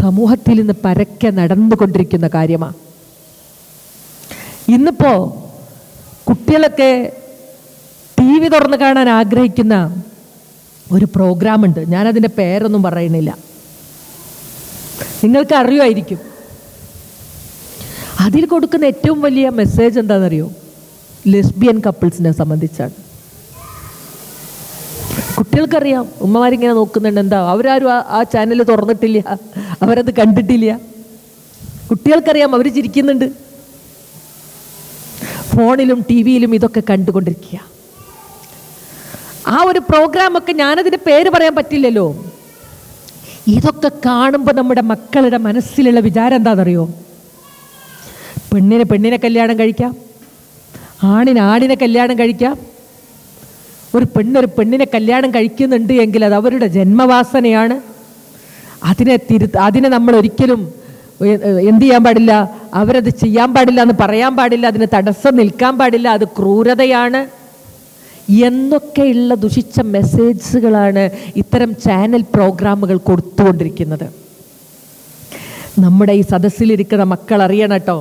സമൂഹത്തിൽ നിന്ന് പരക്കെ നടന്നുകൊണ്ടിരിക്കുന്ന കാര്യമാണ്. ഇന്നിപ്പോ കുട്ടികളൊക്കെ TV തുറന്ന് കാണാൻ ആഗ്രഹിക്കുന്ന ഒരു പ്രോഗ്രാം ഉണ്ട്. ഞാനതിൻ്റെ പേരൊന്നും പറയണില്ല, നിങ്ങൾക്ക് അറിയുമായിരിക്കും. അതിൽ കൊടുക്കുന്ന ഏറ്റവും വലിയ മെസ്സേജ് എന്താണെന്നറിയോ? ലെസ്ബിയൻ കപ്പിൾസിനെ സംബന്ധിച്ചാണ്. കുട്ടികൾക്കറിയാം, ഉമ്മമാരിങ്ങനെ നോക്കുന്നുണ്ട്, എന്താ അവരാരും ആ ചാനൽ തുറന്നിട്ടില്ല, അവരത് കണ്ടിട്ടില്ല. കുട്ടികൾക്കറിയാം, അവർ ചിരിക്കുന്നുണ്ട്. ഫോണിലും TV-യിലും ഇതൊക്കെ കണ്ടുകൊണ്ടിരിക്കുക. ആ ഒരു പ്രോഗ്രാമൊക്കെ, ഞാനതിൻ്റെ പേര് പറയാൻ പറ്റില്ലല്ലോ. ഇതൊക്കെ കാണുമ്പോൾ നമ്മുടെ മക്കളുടെ മനസ്സിലുള്ള വിചാരം എന്താണെന്നറിയോ? പെണ്ണിനെ കല്യാണം കഴിക്കാം, ആണിനെ കല്യാണം കഴിക്കാം. ഒരു പെണ്ണിനെ കല്യാണം കഴിക്കുന്നുണ്ട് എങ്കിൽ അത് അവരുടെ ജന്മവാസനയാണ്. അതിനെ നമ്മൾ ഒരിക്കലും എന്ത് ചെയ്യാൻ പാടില്ല, അവരത് ചെയ്യാൻ പാടില്ല എന്ന് പറയാൻ പാടില്ല, അതിന് തടസ്സം നിൽക്കാൻ പാടില്ല, അത് ക്രൂരതയാണ് എന്നൊക്കെയുള്ള ദുഷിച്ച മെസ്സേജുകളാണ് ഇത്തരം ചാനൽ പ്രോഗ്രാമുകൾ കൊടുത്തുകൊണ്ടിരിക്കുന്നത്. നമ്മുടെ ഈ സദസ്സിലിരിക്കുന്ന മക്കൾ അറിയണം കേട്ടോ,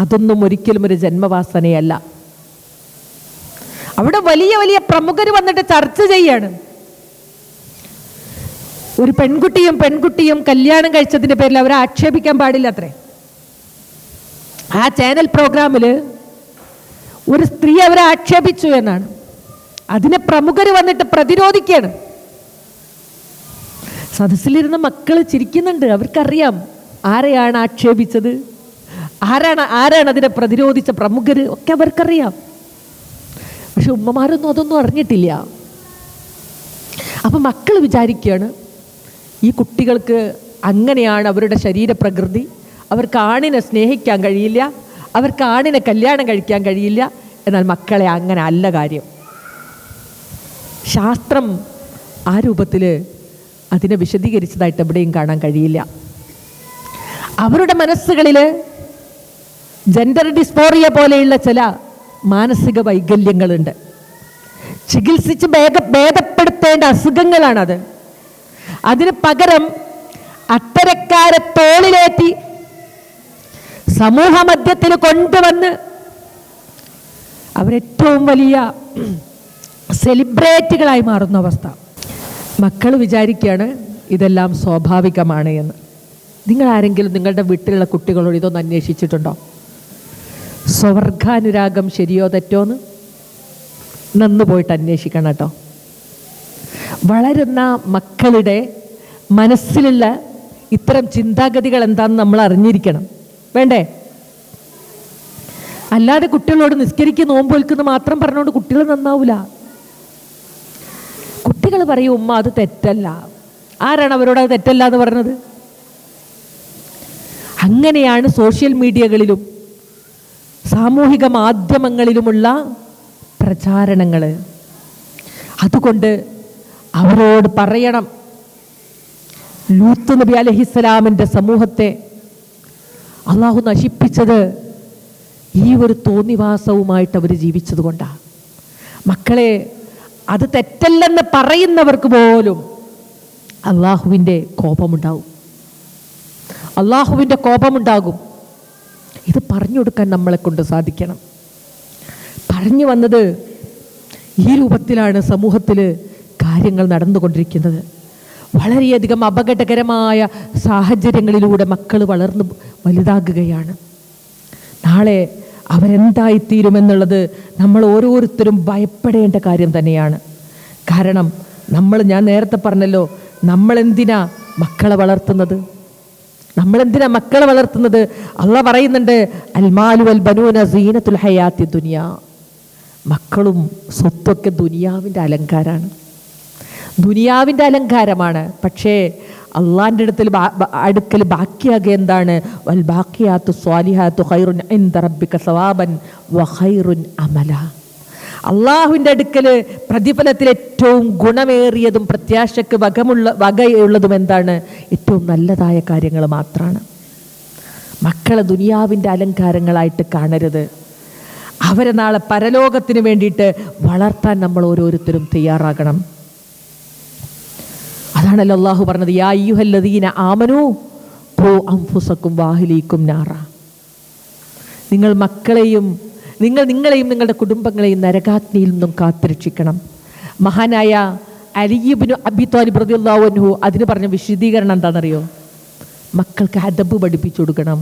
അതൊന്നും ഒരിക്കലും ഒരു ജന്മവാസനയല്ല. അവിടെ വലിയ വലിയ പ്രമുഖർ വന്നിട്ട് ചർച്ച ചെയ്യാണ്. ഒരു പെൺകുട്ടിയും കല്യാണം കഴിച്ചതിൻ്റെ പേരിൽ അവരെ ആക്ഷേപിക്കാൻ പാടില്ല അത്രേ. ആ ചാനൽ പ്രോഗ്രാമിൽ ഒരു സ്ത്രീ അവരെ ആക്ഷേപിച്ചു എന്നാണ്. അതിനെ പ്രമുഖർ വന്നിട്ട് പ്രതിരോധിക്കുകയാണ്. സദസ്സിലിരുന്ന മക്കൾ ചിരിക്കുന്നുണ്ട്. അവർക്കറിയാം ആരെയാണ് ആക്ഷേപിച്ചത്, ആരാണ് അതിനെ പ്രതിരോധിച്ച പ്രമുഖർ ഒക്കെ അവർക്കറിയാം. പക്ഷെ ഉമ്മമാരൊന്നും അതൊന്നും അറിഞ്ഞിട്ടില്ല. അപ്പം മക്കൾ വിചാരിക്കുകയാണ് ഈ കുട്ടികൾക്ക് അങ്ങനെയാണ് അവരുടെ ശരീരപ്രകൃതി, അവർക്ക് ആണിനെ സ്നേഹിക്കാൻ കഴിയില്ല, അവർക്ക് ആണിനെ കല്യാണം കഴിക്കാൻ കഴിയില്ല. എന്നാൽ മക്കളെ അങ്ങനെ അല്ല കാര്യം. ശാസ്ത്രം ആ രൂപത്തിൽ അതിനെ വിശദീകരിച്ചതായിട്ട് എവിടെയും കാണാൻ കഴിയില്ല. അവരുടെ മനസ്സുകളിൽ ജെൻഡർ ഡിസ്ഫോറിയ പോലെയുള്ള ചില മാനസിക വൈകല്യങ്ങളുണ്ട്. ചികിത്സിച്ച് ഭേദപ്പെടുത്തേണ്ട അസുഖങ്ങളാണത്. അതിന് പകരം അത്തരക്കാരെ തോളിലേറ്റി സമൂഹ മധ്യത്തിൽ കൊണ്ടുവന്ന് അവരേറ്റവും വലിയ സെലിബ്രേറ്റുകളായി മാറുന്ന അവസ്ഥ. മക്കൾ വിചാരിക്കുകയാണ് ഇതെല്ലാം സ്വാഭാവികമാണ് എന്ന്. നിങ്ങൾ ആരെങ്കിലും നിങ്ങളുടെ വീട്ടിലുള്ള കുട്ടികളോട് ഇതൊന്ന് അന്വേഷിച്ചിട്ടുണ്ടോ? സ്വർഗാനുരാഗം ശരിയോ തെറ്റോന്ന് നന്നു പോയിട്ട് അന്വേഷിക്കണം കേട്ടോ. വളരുന്ന മക്കളുടെ മനസ്സിലുള്ള ഇത്തരം ചിന്താഗതികൾ എന്താണെന്ന് നമ്മൾ അറിഞ്ഞിരിക്കണം, വേണ്ടേ? അല്ലാതെ കുട്ടികളോട് നിസ്കരിക്കുന്ന നോമ്പൊൽക്കുന്ന മാത്രം പറഞ്ഞുകൊണ്ട് കുട്ടികൾ നന്നാവൂല. കുട്ടികൾ പറയും ഉമ്മ അത് തെറ്റല്ല. ആരാണ് അവരോട് അത് തെറ്റല്ല എന്ന് പറഞ്ഞത്? അങ്ങനെയാണ് സോഷ്യൽ മീഡിയകളിലും സാമൂഹിക മാധ്യമങ്ങളിലുമുള്ള പ്രചാരണങ്ങൾ. അതുകൊണ്ട് അവരോട് പറയണം, ലൂത്ത് നബി അലൈഹിസ്സലാമിൻ്റെ സമൂഹത്തെ അള്ളാഹു നശിപ്പിച്ചത് ഈ ഒരു തോന്നിവാസവുമായിട്ട് അവർ ജീവിച്ചത് കൊണ്ടാണ്. മക്കളെ, അത് തെറ്റല്ലെന്ന് പറയുന്നവർക്ക് പോലും അള്ളാഹുവിൻ്റെ കോപമുണ്ടാകും. ഇത് പറഞ്ഞു കൊടുക്കാൻ നമ്മളെ കൊണ്ട് സാധിക്കണം. പറഞ്ഞു വന്നത് ഈ രൂപത്തിലാണ് സമൂഹത്തിൽ കാര്യങ്ങൾ നടന്നുകൊണ്ടിരിക്കുന്നത്. വളരെയധികം അപകടകരമായ സാഹചര്യങ്ങളിലൂടെ മക്കൾ വളർന്ന് വലുതാകുകയാണ്. നാളെ അവരെന്തായിത്തീരുമെന്നുള്ളത് നമ്മൾ ഓരോരുത്തരും ഭയപ്പെടേണ്ട കാര്യം തന്നെയാണ്. കാരണം ഞാൻ നേരത്തെ പറഞ്ഞല്ലോ, നമ്മളെന്തിനാ മക്കളെ വളർത്തുന്നത്? അള്ളാഹ് പറയുന്നുണ്ട്, അൽമാലു വൽ ബനൂന സീനത്തുൽ ഹയാത്തി ദുനിയ. മക്കളും സ്വത്തൊക്കെ ദുനിയാവിൻ്റെ അലങ്കാരമാണ്. പക്ഷേ അള്ളാൻ്റെ അടുക്കൽ ബാക്കിയാകെ എന്താണ്? വൽ ബാക്കിയാത്തു സ്വാലിഹാത്തു ഖൈറുൻ ഇൻദ റബ്ബിക സവാബൻ വ ഖൈറുൻ അമല. അള്ളാഹുവിൻ്റെ അടുക്കൽ പ്രതിഫലത്തിൽ ഏറ്റവും ഗുണമേറിയതും പ്രത്യാശക്ക് വകയുള്ളതും എന്താണ്? ഏറ്റവും നല്ലതായ കാര്യങ്ങൾ മാത്രമാണ്. മക്കളെ ദുനിയാവിൻ്റെ അലങ്കാരങ്ങളായിട്ട് കാണരുത്. അവരെ നാളെ പരലോകത്തിന് വേണ്ടിയിട്ട് വളർത്താൻ നമ്മൾ ഓരോരുത്തരും തയ്യാറാകണം. അതാണല്ലോ അള്ളാഹു പറഞ്ഞത്, യാ അയ്യുഹല്ലദീന ആമനൂ ഖൂ അൻഫുസകും വഅഹ്ലീകും നാറ. നിങ്ങളെയും നിങ്ങളുടെ കുടുംബങ്ങളെയും നരകാഗ്നിയിൽ നിന്നും കാത്തുരക്ഷിക്കണം. മഹാനായ അലി ഇബ്നു അബി ത്വാലിബ് റളിയല്ലാഹു അൻഹു അതിന് പറഞ്ഞ വിശദീകരണം എന്താണെന്നറിയോ? മക്കൾക്ക് അദബ് പഠിപ്പിച്ചു കൊടുക്കണം.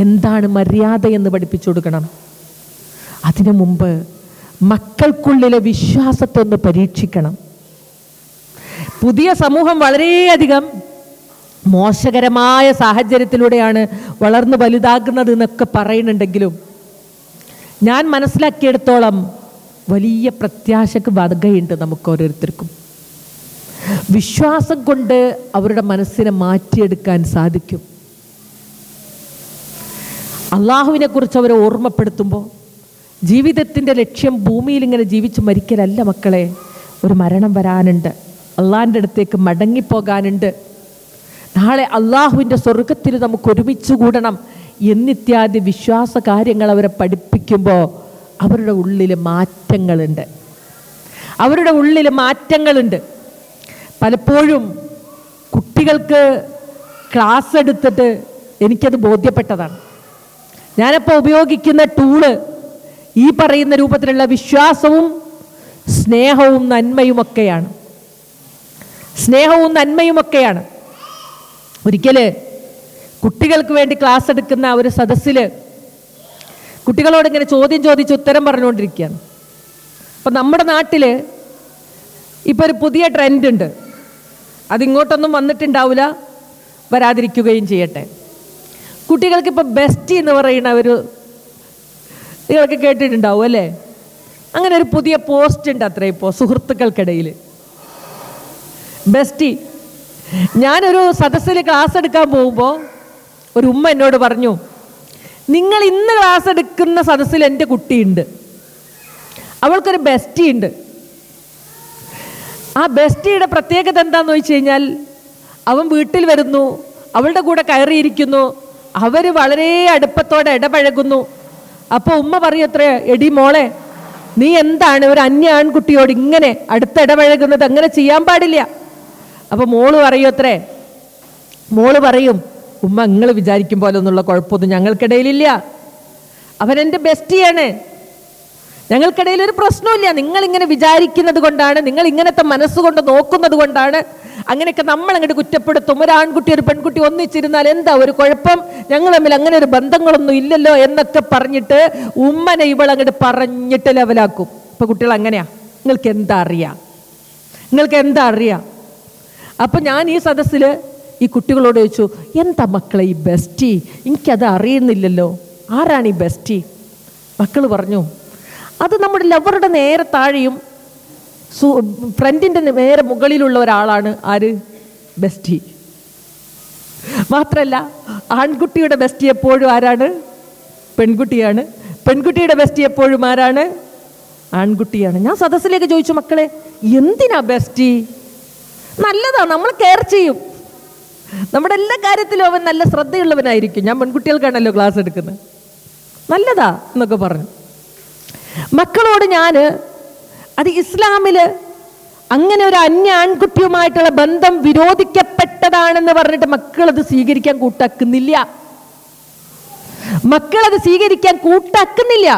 എന്താണ് മര്യാദ എന്ന് പഠിപ്പിച്ചു കൊടുക്കണം. അതിനു മുമ്പ് മക്കൾക്കുള്ളിലെ വിശ്വാസത്തെ ഒന്ന് പരീക്ഷിക്കണം. പുതിയ സമൂഹം വളരെയധികം മോശകരമായ സാഹചര്യത്തിലൂടെയാണ് വളർന്നു വലുതാകുന്നത് എന്നൊക്കെ പറയുന്നുണ്ടെങ്കിലും ഞാൻ മനസ്സിലാക്കിയെടുത്തോളം വലിയ പ്രത്യാശക്ക് വകയുണ്ട് നമുക്ക് ഓരോരുത്തർക്കും. വിശ്വാസം കൊണ്ട് അവരുടെ മനസ്സിനെ മാറ്റിയെടുക്കാൻ സാധിക്കും. അള്ളാഹുവിനെ കുറിച്ച് അവരെ ഓർമ്മപ്പെടുത്തുമ്പോൾ ജീവിതത്തിൻ്റെ ലക്ഷ്യം ഭൂമിയിൽ ഇങ്ങനെ ജീവിച്ച് മരിക്കലല്ല മക്കളെ. ഒരു മരണം വരാനുണ്ട്, അള്ളാഹിൻ്റെ അടുത്തേക്ക് മടങ്ങിപ്പോകാനുണ്ട്, നാളെ അള്ളാഹുവിൻ്റെ സ്വർഗത്തിൽ നമുക്ക് ഒരുമിച്ച് കൂടണം എന്നിത്യാദി വിശ്വാസ കാര്യങ്ങൾ അവരെ പഠിപ്പിക്കുമ്പോൾ അവരുടെ ഉള്ളിൽ മാറ്റങ്ങളുണ്ട്. പലപ്പോഴും കുട്ടികൾക്ക് ക്ലാസ് എടുത്തിട്ട് എനിക്കത് ബോധ്യപ്പെട്ടതാണ്. ഞാനപ്പോൾ ഉപയോഗിക്കുന്ന ടൂള് ഈ പറയുന്ന രൂപത്തിലുള്ള വിശ്വാസവും സ്നേഹവും നന്മയുമൊക്കെയാണ്. സ്നേഹവും നന്മയുമൊക്കെയാണ്. ഒരിക്കൽ കുട്ടികൾക്ക് വേണ്ടി ക്ലാസ് എടുക്കുന്ന ഒരു സദസ്സിൽ കുട്ടികളോട് ഇങ്ങനെ ചോദ്യം ചോദിച്ച് ഉത്തരം പറഞ്ഞുകൊണ്ടിരിക്കുകയാണ്. അപ്പം നമ്മുടെ നാട്ടിൽ ഇപ്പോൾ ഒരു പുതിയ ട്രെൻഡ് ഉണ്ട്. അതിങ്ങോട്ടൊന്നും വന്നിട്ടുണ്ടാവില്ല, വരാതിരിക്കുകയും ചെയ്യട്ടെ. കുട്ടികൾക്കിപ്പോൾ ബെസ്റ്റി എന്ന് പറയുന്ന ഒരു, നിങ്ങളൊക്കെ കേട്ടിട്ടുണ്ടാവും അല്ലേ? അങ്ങനെ ഒരു പുതിയ പോസ്റ്റ് ഉണ്ട് അത്ര ഇപ്പോൾ സുഹൃത്തുക്കൾക്കിടയിൽ, ബെസ്റ്റി. ഞാനൊരു സദസ്സിൽ ക്ലാസ് എടുക്കാൻ പോകുമ്പോൾ ഒരു ഉമ്മ എന്നോട് പറഞ്ഞു, നിങ്ങൾ ഇന്ന് ക്ലാസ് എടുക്കുന്ന സദസ്സിൽ എൻ്റെ കുട്ടിയുണ്ട്, അവൾക്കൊരു ബെസ്റ്റി ഉണ്ട്. ആ ബെസ്റ്റിയുടെ പ്രത്യേകത എന്താണെന്ന് ചോദിച്ചു കഴിഞ്ഞാൽ, അവൻ വീട്ടിൽ വരുന്നു, അവളുടെ കൂടെ കയറിയിരിക്കുന്നു, അവർ വളരെ അടുപ്പത്തോടെ ഇടപഴകുന്നു. അപ്പോൾ ഉമ്മ പറയത്രേ, എടി മോളെ, നീ എന്താണ് ഒരു അന്യ ആൺകുട്ടിയോട് ഇങ്ങനെ അടുത്തിടപഴകുന്നത്? അങ്ങനെ ചെയ്യാൻ പാടില്ല. അപ്പോൾ മോള് പറയത്രേ, മോള് പറയും, ഉമ്മ നിങ്ങൾ വിചാരിക്കും പോലെ ഒന്നുള്ള കുഴപ്പമൊന്നും ഞങ്ങൾക്കിടയിലില്ല, അവനെൻ്റെ ബെസ്റ്റിയാണ്, ഞങ്ങൾക്കിടയിൽ ഒരു പ്രശ്നമില്ല. നിങ്ങളിങ്ങനെ വിചാരിക്കുന്നത് കൊണ്ടാണ്, നിങ്ങൾ ഇങ്ങനത്തെ മനസ്സുകൊണ്ട് നോക്കുന്നത് കൊണ്ടാണ് അങ്ങനെയൊക്കെ നമ്മൾ അങ്ങോട്ട് കുറ്റപ്പെടുത്തും. ഒരു ആൺകുട്ടി ഒരു പെൺകുട്ടി ഒന്നിച്ചിരുന്നാൽ എന്താ ഒരു കുഴപ്പം, ഞങ്ങൾ തമ്മിൽ അങ്ങനെ ഒരു ബന്ധങ്ങളൊന്നും ഇല്ലല്ലോ എന്നൊക്കെ പറഞ്ഞിട്ട് ഉമ്മനെ ഇവളങ്ങോട്ട് പറഞ്ഞിട്ട് ലെവലാക്കും. ഇപ്പം കുട്ടികൾ അങ്ങനെയാ, നിങ്ങൾക്ക് എന്താ അറിയാം, നിങ്ങൾക്ക് എന്താ അറിയാം. അപ്പം ഞാൻ ഈ സദസ്സിൽ ഈ കുട്ടികളോട് ചോദിച്ചു, എന്താ മക്കളെ ഈ ബെസ്റ്റി, എനിക്കത് അറിയുന്നില്ലല്ലോ, ആരാണ് ഈ ബെസ്റ്റി? മക്കൾ പറഞ്ഞു, അത് നമ്മുടെ ലവറുടെ നേരെ താഴെയും ഫ്രണ്ടിൻ്റെ നേരെ മുകളിലുള്ള ഒരാളാണ്. ആര്? ബെസ്റ്റി. മാത്രമല്ല ആൺകുട്ടിയുടെ ബെസ്റ്റി എപ്പോഴും ആരാണ്? പെൺകുട്ടിയാണ്. പെൺകുട്ടിയുടെ ബെസ്റ്റി എപ്പോഴും ആരാണ്? ആൺകുട്ടിയാണ്. ഞാൻ സദസ്സിലേക്ക് ചോദിച്ചു, മക്കളെ എന്തിനാ ബെസ്റ്റി? നല്ലതാ, നമ്മൾ കെയർ ചെയ്യും, നമ്മുടെ എല്ലാ കാര്യത്തിലും അവൻ നല്ല ശ്രദ്ധയുള്ളവനായിരിക്കും. ഞാൻ പെൺകുട്ടികൾക്കാണല്ലോ ക്ലാസ് എടുക്കുന്നത്, നല്ലതാ എന്നൊക്കെ പറഞ്ഞു. മക്കളോട് ഞാൻ അത് ഇസ്ലാമിൽ അങ്ങനെ ഒരു അന്യ ആൺകുട്ടിയുമായിട്ടുള്ള ബന്ധം വിരോധിക്കപ്പെട്ടതാണെന്ന് പറഞ്ഞിട്ട് മക്കളത് സ്വീകരിക്കാൻ കൂട്ടാക്കുന്നില്ല. മക്കളത് സ്വീകരിക്കാൻ കൂട്ടാക്കുന്നില്ല.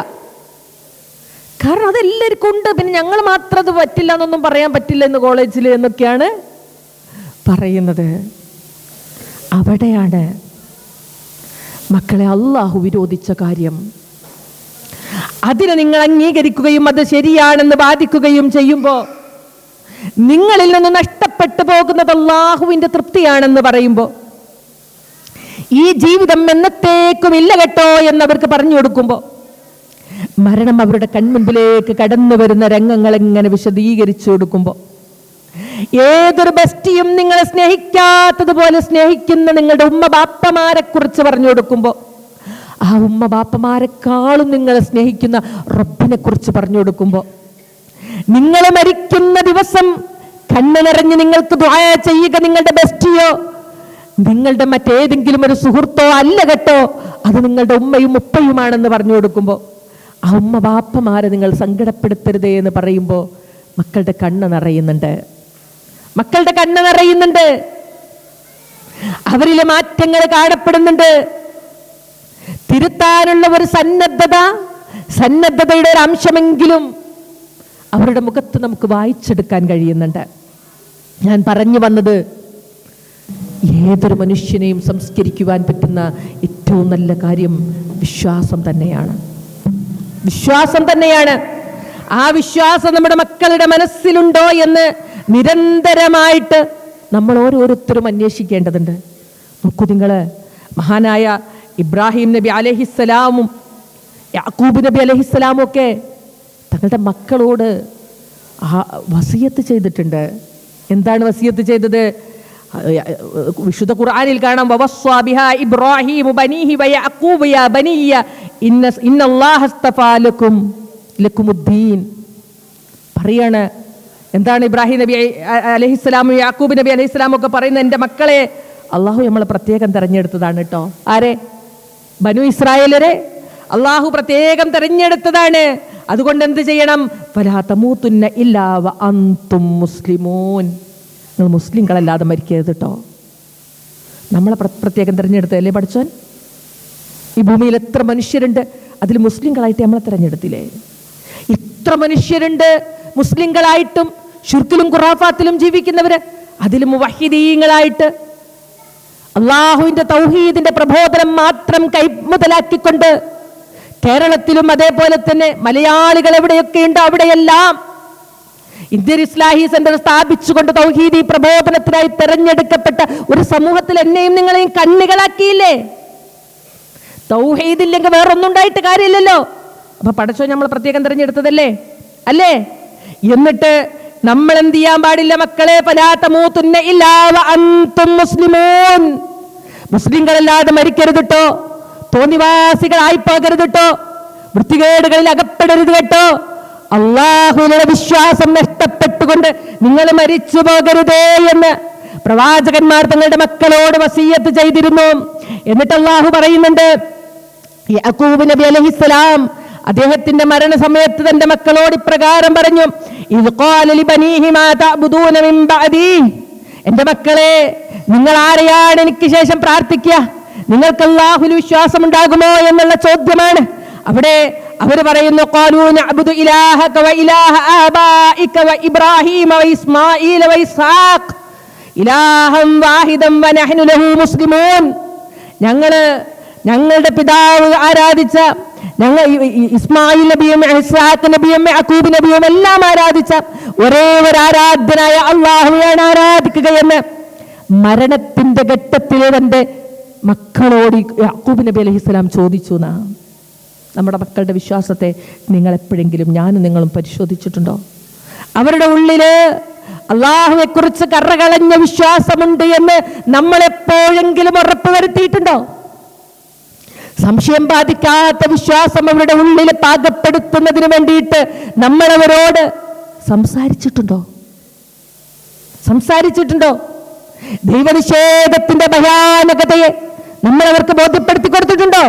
കാരണം അതെല്ലാവർക്കും ഉണ്ട്. പിന്നെ ഞങ്ങൾ മാത്രം അത് പറ്റില്ല എന്നൊന്നും പറയാൻ പറ്റില്ല എന്ന് കോളേജിൽ എന്നൊക്കെയാണ് പറയുന്നത്. അവിടെയാണ് മക്കളെ അള്ളാഹു വിരോധിച്ച കാര്യം. അതിനെ നിങ്ങൾ അംഗീകരിക്കുകയും അത് ശരിയാണെന്ന് വാദിക്കുകയും ചെയ്യുമ്പോൾ നിങ്ങളിൽ നിന്ന് നഷ്ടപ്പെട്ടു പോകുന്നത് അള്ളാഹുവിൻ്റെ തൃപ്തിയാണെന്ന് പറയുമ്പോൾ, ഈ ജീവിതം എന്നത്തേക്കും ഇല്ല കേട്ടോ എന്നവർക്ക് പറഞ്ഞു കൊടുക്കുമ്പോൾ, മരണം അവരുടെ കൺമുൻപിലേക്ക് കടന്നു വരുന്ന രംഗങ്ങൾ എങ്ങനെ വിശദീകരിച്ചു കൊടുക്കുമ്പോൾ, ഏതൊരു ബെസ്റ്റിയും നിങ്ങളെ സ്നേഹിക്കാത്തതുപോലെ സ്നേഹിക്കുന്ന നിങ്ങളുടെ ഉമ്മ ബാപ്പമാരെ കുറിച്ച് പറഞ്ഞു കൊടുക്കുമ്പോൾ, ആ ഉമ്മ ബാപ്പമാരെക്കാളും നിങ്ങളെ സ്നേഹിക്കുന്ന റബ്ബിനെ കുറിച്ച് പറഞ്ഞു കൊടുക്കുമ്പോൾ, നിങ്ങൾ മരിക്കുന്ന ദിവസം കണ്ണ് നിറഞ്ഞ് നിങ്ങൾക്ക് ദുആ ചെയ്യുക നിങ്ങളുടെ ബെസ്റ്റിയോ നിങ്ങളുടെ മറ്റേതെങ്കിലും ഒരു സുഹൃത്തോ അല്ല കേട്ടോ, അത് നിങ്ങളുടെ ഉമ്മയും ഉപ്പയുമാണെന്ന് പറഞ്ഞു കൊടുക്കുമ്പോൾ, ആ ഉമ്മ ബാപ്പമാരെ നിങ്ങൾ സങ്കടപ്പെടുത്തരുതേ എന്ന് പറയുമ്പോൾ മക്കളുടെ കണ്ണ് നിറയുന്നുണ്ട്. മക്കളുടെ കണ്ണ് നിറയുന്നുണ്ട്. അവരിലെ മാറ്റങ്ങൾ കാണപ്പെടുന്നുണ്ട്. തിരുത്താനുള്ള ഒരു സന്നദ്ധതയുടെ ഒരു അംശമെങ്കിലും അവരുടെ മുഖത്ത് നമുക്ക് വായിച്ചെടുക്കാൻ കഴിയുന്നുണ്ട്. ഞാൻ പറഞ്ഞു വന്നത്, ഏതൊരു മനുഷ്യനെയും സംസ്കരിക്കുവാൻ പറ്റുന്ന ഏറ്റവും നല്ല കാര്യം വിശ്വാസം തന്നെയാണ്. വിശ്വാസം തന്നെയാണ്. ആ വിശ്വാസം നമ്മുടെ മക്കളുടെ മനസ്സിലുണ്ടോ എന്ന് നിരന്തരമായിട്ട് നമ്മൾ ഓരോരുത്തരും അന്വേഷിക്കേണ്ടതുണ്ട്. നോക്കൂ നിങ്ങൾ, മഹാനായ ഇബ്രാഹിം നബി അലൈഹിസ്സലാമും യാക്കൂബ് നബി അലൈഹിസ്സലാമും ഒക്കെ തങ്ങളുടെ മക്കളോട് വസിയത്ത് ചെയ്തിട്ടുണ്ട്. എന്താണ് വസിയത്ത് ചെയ്തത്? വിശുദ്ധ ഖുർആനിൽ കാണാം, വവസ്വാ ബിഹാ ഇബ്രാഹീമു ബനീഹി വയഅഖൂബു യാ ബനിയ്യ ഇന്നല്ലാഹ അസ്തഫാ ലക്കുമുദ്ദീൻ. പറയാണ്, എന്താണ് ഇബ്രാഹിം നബി അലൈഹിസ്സലാമും യാക്കൂബ് നബി അലൈഹിസ്സലാമും ഒക്കെ പറയുന്നത്? എൻ്റെ മക്കളെ അള്ളാഹു നമ്മളെ പ്രത്യേകം തെരഞ്ഞെടുത്തതാണ് കേട്ടോ. ആരെ? ബനു ഇസ്രായേലരെ അള്ളാഹു പ്രത്യേകം തെരഞ്ഞെടുത്തതാണ്. അതുകൊണ്ട് എന്ത് ചെയ്യണം? ഫലാ തമൂതുന്ന ഇല്ലാ വഅൻതും മുസ്ലിമൂൻ. നിങ്ങൾ മുസ്ലിങ്ങളല്ലാതെ മരിക്കരുത് കേട്ടോ. നമ്മളെ പ്രത്യേകം തിരഞ്ഞെടുത്തല്ലേ പഠിച്ചോൻ? ഈ ഭൂമിയിൽ എത്ര മനുഷ്യരുണ്ട്, അതിൽ മുസ്ലിങ്ങളായിട്ട് നമ്മളെ തിരഞ്ഞെടുത്തില്ലേ? ഇത്ര മനുഷ്യരുണ്ട്, മുസ്ലിങ്ങളായിട്ടും ശിർക്കിലും ഖുറാഫാത്തിലും ജീവിക്കുന്നവര്, അതിലും മുവഹിദീങ്ങളായിട്ട് അള്ളാഹുവിന്റെ തൗഹീദിന്റെ പ്രബോധനം മാത്രം കൈമുതലാക്കിക്കൊണ്ട് കേരളത്തിലും അതേപോലെ തന്നെ മലയാളികൾ എവിടെയൊക്കെ ഉണ്ടോ അവിടെയെല്ലാം ഇന്ത്യൻ ഇസ്ലാഹി സെന്റർ സ്ഥാപിച്ചുകൊണ്ട് തൗഹീദി പ്രബോധനത്തിനായി തെരഞ്ഞെടുക്കപ്പെട്ട ഒരു സമൂഹത്തിൽ എന്നെയും നിങ്ങളെയും കണ്ണികളാക്കിയില്ലേ? തൗഹീദില്ലെങ്കിൽ വേറൊന്നും ഉണ്ടായിട്ട് കാര്യമില്ലല്ലോ. അപ്പൊ പടച്ചോൻ നമ്മൾ പ്രത്യേകം തെരഞ്ഞെടുത്തതല്ലേ അല്ലേ? എന്നിട്ട് നമ്മൾ എന്ത് ചെയ്യാൻ പാടില്ല മക്കളെ? ഫലാ തമൂതുന്ന ഇല്ലാ വഅൻതും മുസ്ലിമൂൻ. മുസ്ലിങ്ങളല്ലാതെ മരിക്കരുതിട്ടോ, തോന്നിവാസികളായി പോകരുതിട്ടോ, വൃത്തികേടുകളിൽ അകപ്പെടരുത് കേട്ടോ. അള്ളാഹുവിന്റെ വിശ്വാസം നഷ്ടപ്പെട്ടുകൊണ്ട് നിങ്ങൾ മരിച്ചു പോകരുതേ എന്ന് പ്രവാചകന്മാർ തങ്ങളുടെ മക്കളോട് വസിയത്ത് ചെയ്തിരുന്നു. എന്നിട്ട് അള്ളാഹു പറയുന്നുണ്ട്, യാക്കൂബ് നബി അലൈഹിസ്സലാം അദ്ദേഹത്തിന്റെ മരണസമയത്ത് തന്റെ മക്കളോട് ഇപ്രകാരം പറഞ്ഞു, ഇദ് ഖാല ലിബനീഹി മാ തഅബുദൂന മിൻ ബഅദി. എന്റെ മക്കളെ, നിങ്ങൾ ആരെയാണ് എനിക്ക് ശേഷം പ്രാർത്ഥിക്കുക? നിങ്ങൾക്ക് അല്ലാഹുവിൽ വിശ്വാസം ഉണ്ടാകുമോ എന്നുള്ള ചോദ്യമാണ്. അവിടെ അവർ പറയുന്നു, ഖാലൂ നഅബുദു ഇലാഹക വ ഇലാഹ ആബാഇക വ ഇബ്രാഹീമ വ ഇസ്മാഈല വ ഇസ്ഹാഖ് ഇലാഹൻ വാഹിദൻ വ നഹ്നു ലഹു മുസ്ലിമൂൻ. ഞങ്ങളുടെ പിതാവ് ആരാധിച്ച, ഞങ്ങൾ ഇസ്മായിൽ നബിയും ഇസ്ഹാഖ് നബിയും യാക്കൂബ് നബിയും എല്ലാം ആരാധിച്ച ഒരേ ഒരു ആരാധ്യനായ അള്ളാഹുവിനെയാണ് ആരാധിക്കുകയെന്ന് മരണത്തിന്റെ ഘട്ടത്തിൽ തന്റെ മക്കളോട് യാക്കൂബ് നബി അലൈഹിസ്സലാം ചോദിച്ചു. നമ്മുടെ മക്കളുടെ വിശ്വാസത്തെ നിങ്ങൾ എപ്പോഴെങ്കിലും ഞാനും നിങ്ങളും പരിശോധിച്ചിട്ടുണ്ടോ? അവരുടെ ഉള്ളില് അള്ളാഹുവെ കുറിച്ച് കറകളഞ്ഞ വിശ്വാസമുണ്ട് എന്ന് നമ്മൾ എപ്പോഴെങ്കിലും ഉറപ്പ് വരുത്തിയിട്ടുണ്ടോ? സംശയം ബാധിക്കാത്ത വിശ്വാസം അവരുടെ ഉള്ളിൽ പാകപ്പെടുത്തുന്നതിന് വേണ്ടിയിട്ട് നമ്മൾ അവരോട് സംസാരിച്ചിട്ടുണ്ടോ? ദൈവനിഷേധത്തിന്റെ ഭയാനകതയെ നമ്മൾ അവർക്ക് ബോധ്യപ്പെടുത്തി കൊടുത്തിട്ടുണ്ടോ?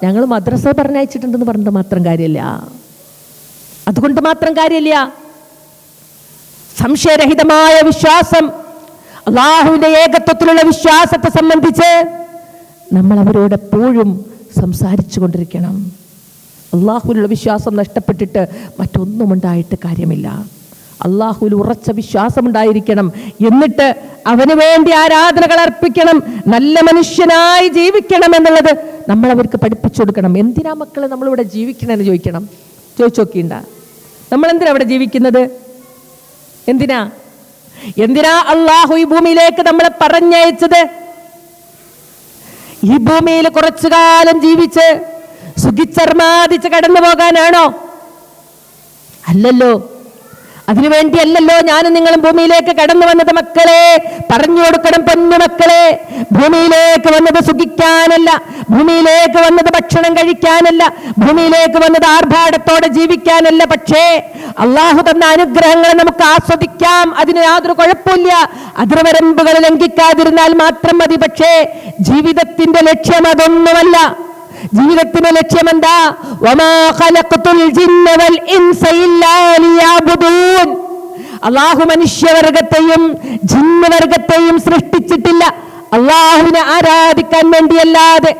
ഞങ്ങൾ മദ്രസ പറഞ്ഞയച്ചിട്ടുണ്ടെന്ന് പറഞ്ഞിട്ട് മാത്രം കാര്യമില്ല, അതുകൊണ്ട് മാത്രം കാര്യമില്ല. സംശയരഹിതമായ വിശ്വാസം, അള്ളാഹുവിന്റെ ഏകത്വത്തിലുള്ള വിശ്വാസത്തെ സംബന്ധിച്ച് നമ്മൾ അവരോട് എപ്പോഴും സംസാരിച്ചു കൊണ്ടിരിക്കണം. അള്ളാഹുവിലുള്ള വിശ്വാസം നഷ്ടപ്പെട്ടിട്ട് മറ്റൊന്നും ഉണ്ടായിട്ട് കാര്യമില്ല. അള്ളാഹുവിൽ ഉറച്ച വിശ്വാസം ഉണ്ടായിരിക്കണം. എന്നിട്ട് അവന് വേണ്ടി ആരാധനകൾ അർപ്പിക്കണം, നല്ല മനുഷ്യനായി ജീവിക്കണം എന്നുള്ളത് നമ്മൾ അവർക്ക് പഠിപ്പിച്ചു കൊടുക്കണം. എന്തിനാ മക്കളെ നമ്മളിവിടെ ജീവിക്കണമെന്ന് ചോദിച്ചു നോക്കിണ്ട. നമ്മൾ എന്തിനാ അവിടെ ജീവിക്കുന്നത്? എന്തിനാ അള്ളാഹു ഈ ഭൂമിയിലേക്ക് നമ്മളെ പറഞ്ഞയച്ചത്? ഈ ഭൂമിയിൽ കുറച്ചു കാലം ജീവിച്ച് സുഖിച്ചർമാദിച്ച് കടന്നു പോകാനാണോ? അല്ലല്ലോ. അതിനുവേണ്ടിയല്ലല്ലോ ഞാനും നിങ്ങളും ഭൂമിയിലേക്ക് കടന്നു വന്നത്. മക്കളെ, പറഞ്ഞു കൊടുക്കണം പൊന്നുമക്കളെ, ഭൂമിയിലേക്ക് വന്നത് സുഖിക്കാനല്ല, ഭൂമിയിലേക്ക് വന്നത് ഭക്ഷണം കഴിക്കാനല്ല, ഭൂമിയിലേക്ക് വന്നത് ആർഭാടത്തോടെ ജീവിക്കാനല്ല. പക്ഷേ അള്ളാഹു തന്ന അനുഗ്രഹങ്ങളെ നമുക്ക് ആസ്വദിക്കാം, അതിന് യാതൊരു കുഴപ്പമില്ല. അതിർവരമ്പുകൾ ലംഘിക്കാതിരുന്നാൽ മാത്രം മതി. പക്ഷേ ജീവിതത്തിന്റെ ലക്ഷ്യം അതൊന്നുമല്ല. ജീവിതത്തിന്റെ ലക്ഷ്യം എന്താ? വമാ ഖലഖതുൽ ജിന്ന വൽ ഇൻസ ഇല്ലാ ലിയഅ്ബുദൂൻ. അല്ലാഹു മനുഷ്യവർഗത്തെയും ജിന്നവർഗത്തെയും സൃഷ്ടിച്ചിട്ടില്ല അല്ലാഹുവിനെ ആരാധിക്കാൻ വേണ്ടിയല്ലാതെ.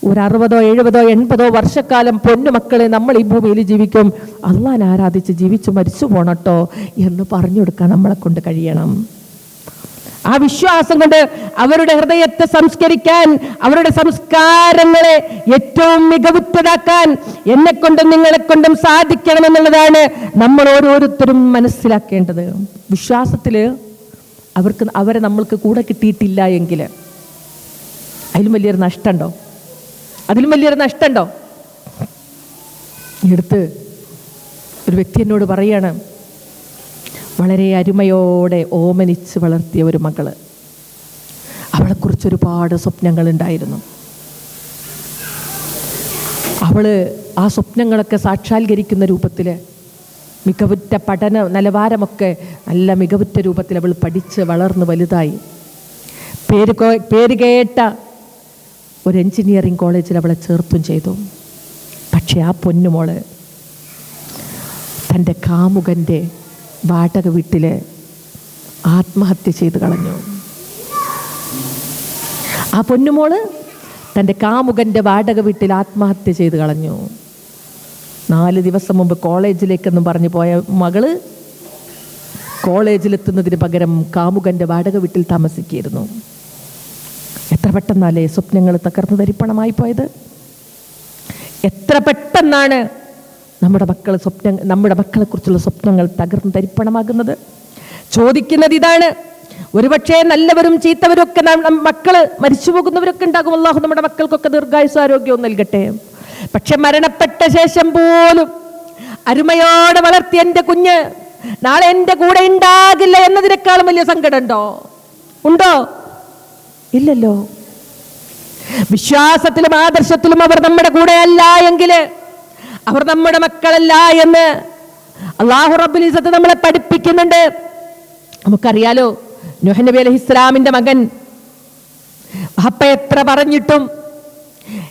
ഒരു 60, 70, 80 വർഷക്കാലം പൊന്നുമക്കളെ നമ്മൾ ഈ ഭൂമിയിൽ ജീവിക്കും, അള്ളാഹിനെ ആരാധിച്ച് ജീവിച്ചു മരിച്ചു പോണട്ടോ എന്ന് പറഞ്ഞു കൊടുക്കാൻ നമ്മളെ കൊണ്ട് കഴിയണം. ആ വിശ്വാസം കൊണ്ട് അവരുടെ ഹൃദയത്തെ സംസ്കരിക്കാൻ, അവരുടെ സംസ്കാരങ്ങളെ ഏറ്റവും മികവുറ്റതാക്കാൻ എന്നെക്കൊണ്ടും നിങ്ങളെക്കൊണ്ടും സാധിക്കണമെന്നുള്ളതാണ് നമ്മൾ ഓരോരുത്തരും മനസ്സിലാക്കേണ്ടത്. വിശ്വാസത്തില് അവരെ നമ്മൾക്ക് കൂടെ കിട്ടിയിട്ടില്ല എങ്കിൽ അതിലും വലിയൊരു നഷ്ടമുണ്ടോ? എടുത്ത് ഒരു വ്യക്തി എന്നോട് പറയാണ്, വളരെ അരുമയോടെ ഓമനിച്ച് വളർത്തിയ ഒരു മകള്, അവളെക്കുറിച്ച് ഒരുപാട് സ്വപ്നങ്ങളുണ്ടായിരുന്നു. അവള് ആ സ്വപ്നങ്ങളൊക്കെ സാക്ഷാത്കരിക്കുന്ന രൂപത്തിൽ മികവുറ്റ പഠന നിലവാരമൊക്കെ നല്ല മികവുറ്റ രൂപത്തിൽ അവൾ പഠിച്ച് വളർന്ന് വലുതായി. പേര് കേട്ട ഒരു എൻജിനീയറിംഗ് കോളേജിൽ അവളെ ചേർത്തും ചെയ്തു. പക്ഷെ ആ പൊന്നുമോള് തൻ്റെ കാമുകൻ്റെ വാടക വീട്ടിൽ ആത്മഹത്യ ചെയ്ത് കളഞ്ഞു. ആ പൊന്നുമോള് തൻ്റെ കാമുകൻ്റെ വാടക വീട്ടിൽ ആത്മഹത്യ ചെയ്ത് കളഞ്ഞു. 4 ദിവസം മുമ്പ് കോളേജിലേക്കെന്നും പറഞ്ഞു പോയ മകള് കോളേജിലെത്തുന്നതിന് പകരം കാമുകൻ്റെ വാടക വീട്ടിൽ താമസിക്കുകയായിരുന്നു. എത്ര പെട്ടെന്നല്ലേ സ്വപ്നങ്ങൾ തകർന്നു തരിപ്പണമായി പോയത്. എത്ര പെട്ടെന്നാണ് നമ്മുടെ മക്കളെക്കുറിച്ചുള്ള സ്വപ്നങ്ങൾ തകർന്നു തരിപ്പണമാകുന്നത്. ചോദിക്കുന്നത് ഇതാണ്. ഒരുപക്ഷെ നല്ലവരും ചീത്തവരും ഒക്കെ മക്കള് മരിച്ചു പോകുന്നവരൊക്കെ ഉണ്ടാകും. അല്ലാഹു നമ്മുടെ മക്കൾക്കൊക്കെ ദീർഘായുസ്സാരോഗ്യവും നൽകട്ടെ. പക്ഷെ മരണപ്പെട്ട ശേഷം പോലും അരുമയോടെ വളർത്തിയ എൻ്റെ കുഞ്ഞ് നാളെ എൻ്റെ കൂടെ ഉണ്ടാകില്ല എന്നതിനേക്കാളും വലിയ സങ്കടമുണ്ടോ? ഉണ്ടോ? ഇല്ലല്ലോ. വിശ്വാസത്തിലും ആദർശത്തിലും അവർ നമ്മുടെ കൂടെ അല്ല എങ്കിൽ അവർ നമ്മുടെ മക്കളല്ല എന്ന് അല്ലാഹു റബ്ബുൽ ഇസ്സത്ത് നമ്മളെ പഠിപ്പിക്കുന്നുണ്ട്. നമുക്കറിയാലോ, നൂഹ് നബി അലൈഹിസ്സലാമിന്റെ മകൻ വാപ്പ എത്ര പറഞ്ഞിട്ടും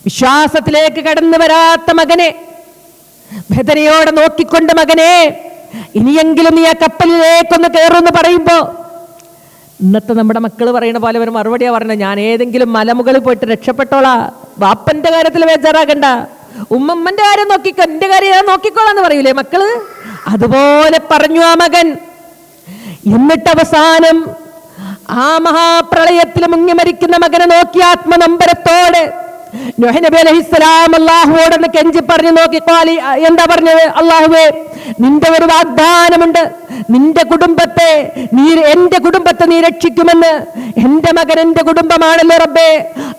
വിശ്വാസത്തിലേക്ക് കടന്നു വരാത്ത മകനെ വേദനയോടെ നോക്കിക്കൊണ്ട്, മകനെ ഇനിയെങ്കിലും നീ ആ കപ്പലിലേക്കൊന്ന് കയറുമെന്ന് പറയുമ്പോ ഇന്നത്തെ നമ്മുടെ മക്കൾ പറയുന്ന പോലെ ഒരു മറുപടിയാ പറഞ്ഞത്, ഞാൻ ഏതെങ്കിലും മലമുകളിൽ പോയിട്ട് രക്ഷപ്പെട്ടോളാ, വാപ്പന്റെ കാര്യത്തിൽ ബേജാറാകണ്ട, ഉമ്മമ്മന്റെ കാര്യം നോക്കിക്കോ, എന്റെ കാര്യം ഞാൻ നോക്കിക്കോളാന്ന് പറയൂലേ മക്കള്. അതുപോലെ പറഞ്ഞു ആ മകൻ. എന്നിട്ട് അവസാനം ആ മഹാപ്രളയത്തിൽ മുങ്ങി മരിക്കുന്ന മകനെ നോക്കി ആത്മനമ്പരത്തോടെ നൂഹ് നബി അലൈഹിസ്സലാം അല്ലാഹുവോടൊന്ന് കെഞ്ചി പറഞ്ഞു നോക്കി. എന്താ പറഞ്ഞത്? അല്ലാഹുവേ, നിന്റെ ഒരു വാഗ്ദാനമുണ്ട്, എന്റെ കുടുംബത്തെ നീ രക്ഷിക്കുമെന്ന്. എന്റെ മകൻ എന്റെ കുടുംബമാണല്ലോ റബ്ബേ,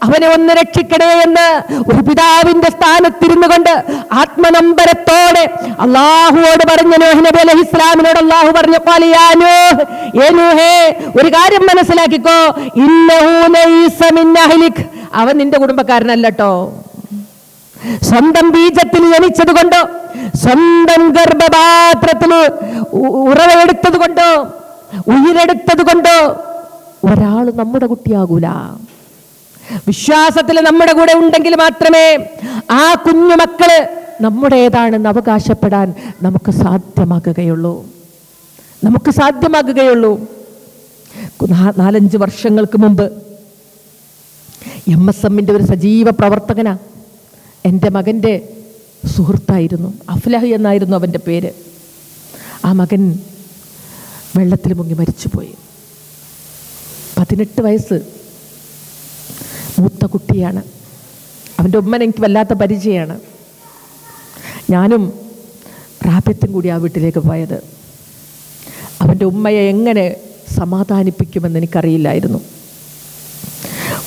അവനെ ഒന്ന് രക്ഷിക്കണേ എന്ന് ഒരു പിതാവിന്റെ സ്ഥാനത്തിരുന്നു കൊണ്ട് ആത്മനമ്പരത്തോടെ അല്ലാഹുവോട് പറഞ്ഞു നൂഹ് നബി അലൈഹിസ്സലാമിനോട് അല്ലാഹു പറഞ്ഞു, ഒരു കാര്യം മനസ്സിലാക്കിക്കോ, ഇന്നഹു ലൈസ മിൻ അഹ്ലിക്, അവൻ നിന്റെ കുടുംബക്കാരനല്ലോ. സ്വന്തം ബീജത്തിൽ ജനിച്ചത് കൊണ്ടോ, സ്വന്തം ഗർഭപാത്രത്തിൽ ഉറവെടുത്തത് കൊണ്ടോ, ഉയിരെടുത്തത് കൊണ്ടോ ഒരാൾ നമ്മുടെ കുട്ടിയാകൂല. വിശ്വാസത്തിൽ നമ്മുടെ കൂടെ ഉണ്ടെങ്കിൽ മാത്രമേ ആ കുഞ്ഞു മക്കള് നമ്മുടേതാണെന്ന് അവകാശപ്പെടാൻ നമുക്ക് സാധ്യമാകുകയുള്ളൂ. 4-5 വർഷങ്ങൾക്ക് മുമ്പ് MSMന്റെ ഒരു സജീവ പ്രവർത്തകനാ, എൻ്റെ മകൻ്റെ സുഹൃത്തായിരുന്നു. അഫ്ലഹ് എന്നായിരുന്നു അവൻ്റെ പേര്. ആ മകൻ വെള്ളത്തിൽ മുങ്ങി മരിച്ചുപോയി. 18 വയസ്സ്, മൂത്ത കുട്ടിയാണ്. അവൻ്റെ ഉമ്മനെ എനിക്ക് വല്ലാത്ത പരിചയമാണ്. ഞാനും റാബിയത്തും കൂടി ആ വീട്ടിലേക്ക് പോയത്. അവൻ്റെ ഉമ്മയെ എങ്ങനെ സമാധാനിപ്പിക്കുമെന്ന് എനിക്കറിയില്ലായിരുന്നു.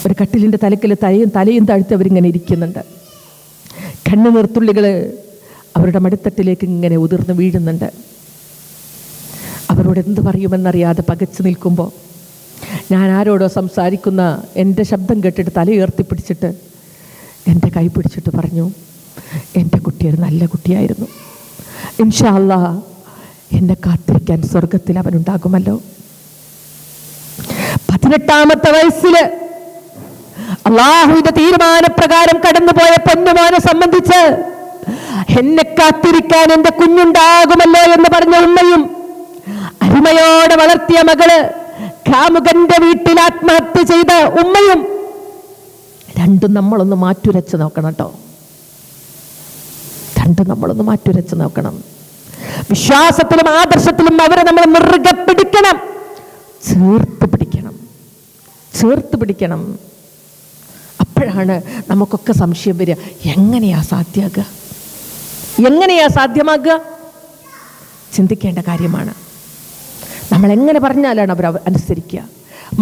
ഒരു കട്ടിലിൻ്റെ തലക്കിൽ തലയും താഴ്ത്തി അവരിങ്ങനെ ഇരിക്കുന്നുണ്ട്. കണ്ണുനീർത്തുള്ളികൾ അവരുടെ മടിത്തട്ടിലേക്ക് ഇങ്ങനെ ഉതിർന്ന് വീഴുന്നുണ്ട്. അവരോട് എന്ത് പറയുമെന്നറിയാതെ പകച്ചു നിൽക്കുമ്പോൾ ഞാൻ ആരോടോ സംസാരിക്കുന്ന എൻ്റെ ശബ്ദം കേട്ടിട്ട് തല ഉയർത്തിപ്പിടിച്ചിട്ട് എൻ്റെ കൈ പിടിച്ചിട്ട് പറഞ്ഞു, എൻ്റെ കുട്ടി ഒരു നല്ല കുട്ടിയായിരുന്നു, ഇൻഷാ അല്ലാഹ് എന്നെ കാത്തിരിക്കാൻ സ്വർഗത്തിൽ അവനുണ്ടാകുമല്ലോ. 18ാമത്തെ വയസ്സിൽ അല്ലാഹുവിന്റെ തീരുമാനപ്രകാരം കടന്നുപോയ പൊന്നുമോനെ സംബന്ധിച്ച് എന്നെ കാത്തിരിക്കാൻ എൻ്റെ കുഞ്ഞുണ്ടാകുമല്ലോ എന്ന് പറഞ്ഞ ഉമ്മയും, അരുമയോടെ വളർത്തിയ മകള് കാമുകന്റെ വീട്ടിൽ ആത്മഹത്യ ചെയ്ത ഉമ്മയും, രണ്ടും നമ്മളൊന്ന് മാറ്റുരച്ച് നോക്കണം കേട്ടോ. വിശ്വാസത്തിലും ആദർശത്തിലും അവരെ നമ്മൾ മുറുകെ പിടിക്കണം, ചേർത്ത് പിടിക്കണം. അപ്പോഴാണ് നമുക്കൊക്കെ സംശയം വരിക, എങ്ങനെയാ സാധ്യമാകുക? ചിന്തിക്കേണ്ട കാര്യമാണ്. നമ്മൾ എങ്ങനെ പറഞ്ഞാലാണ് അവർ അനുസരിക്കുക?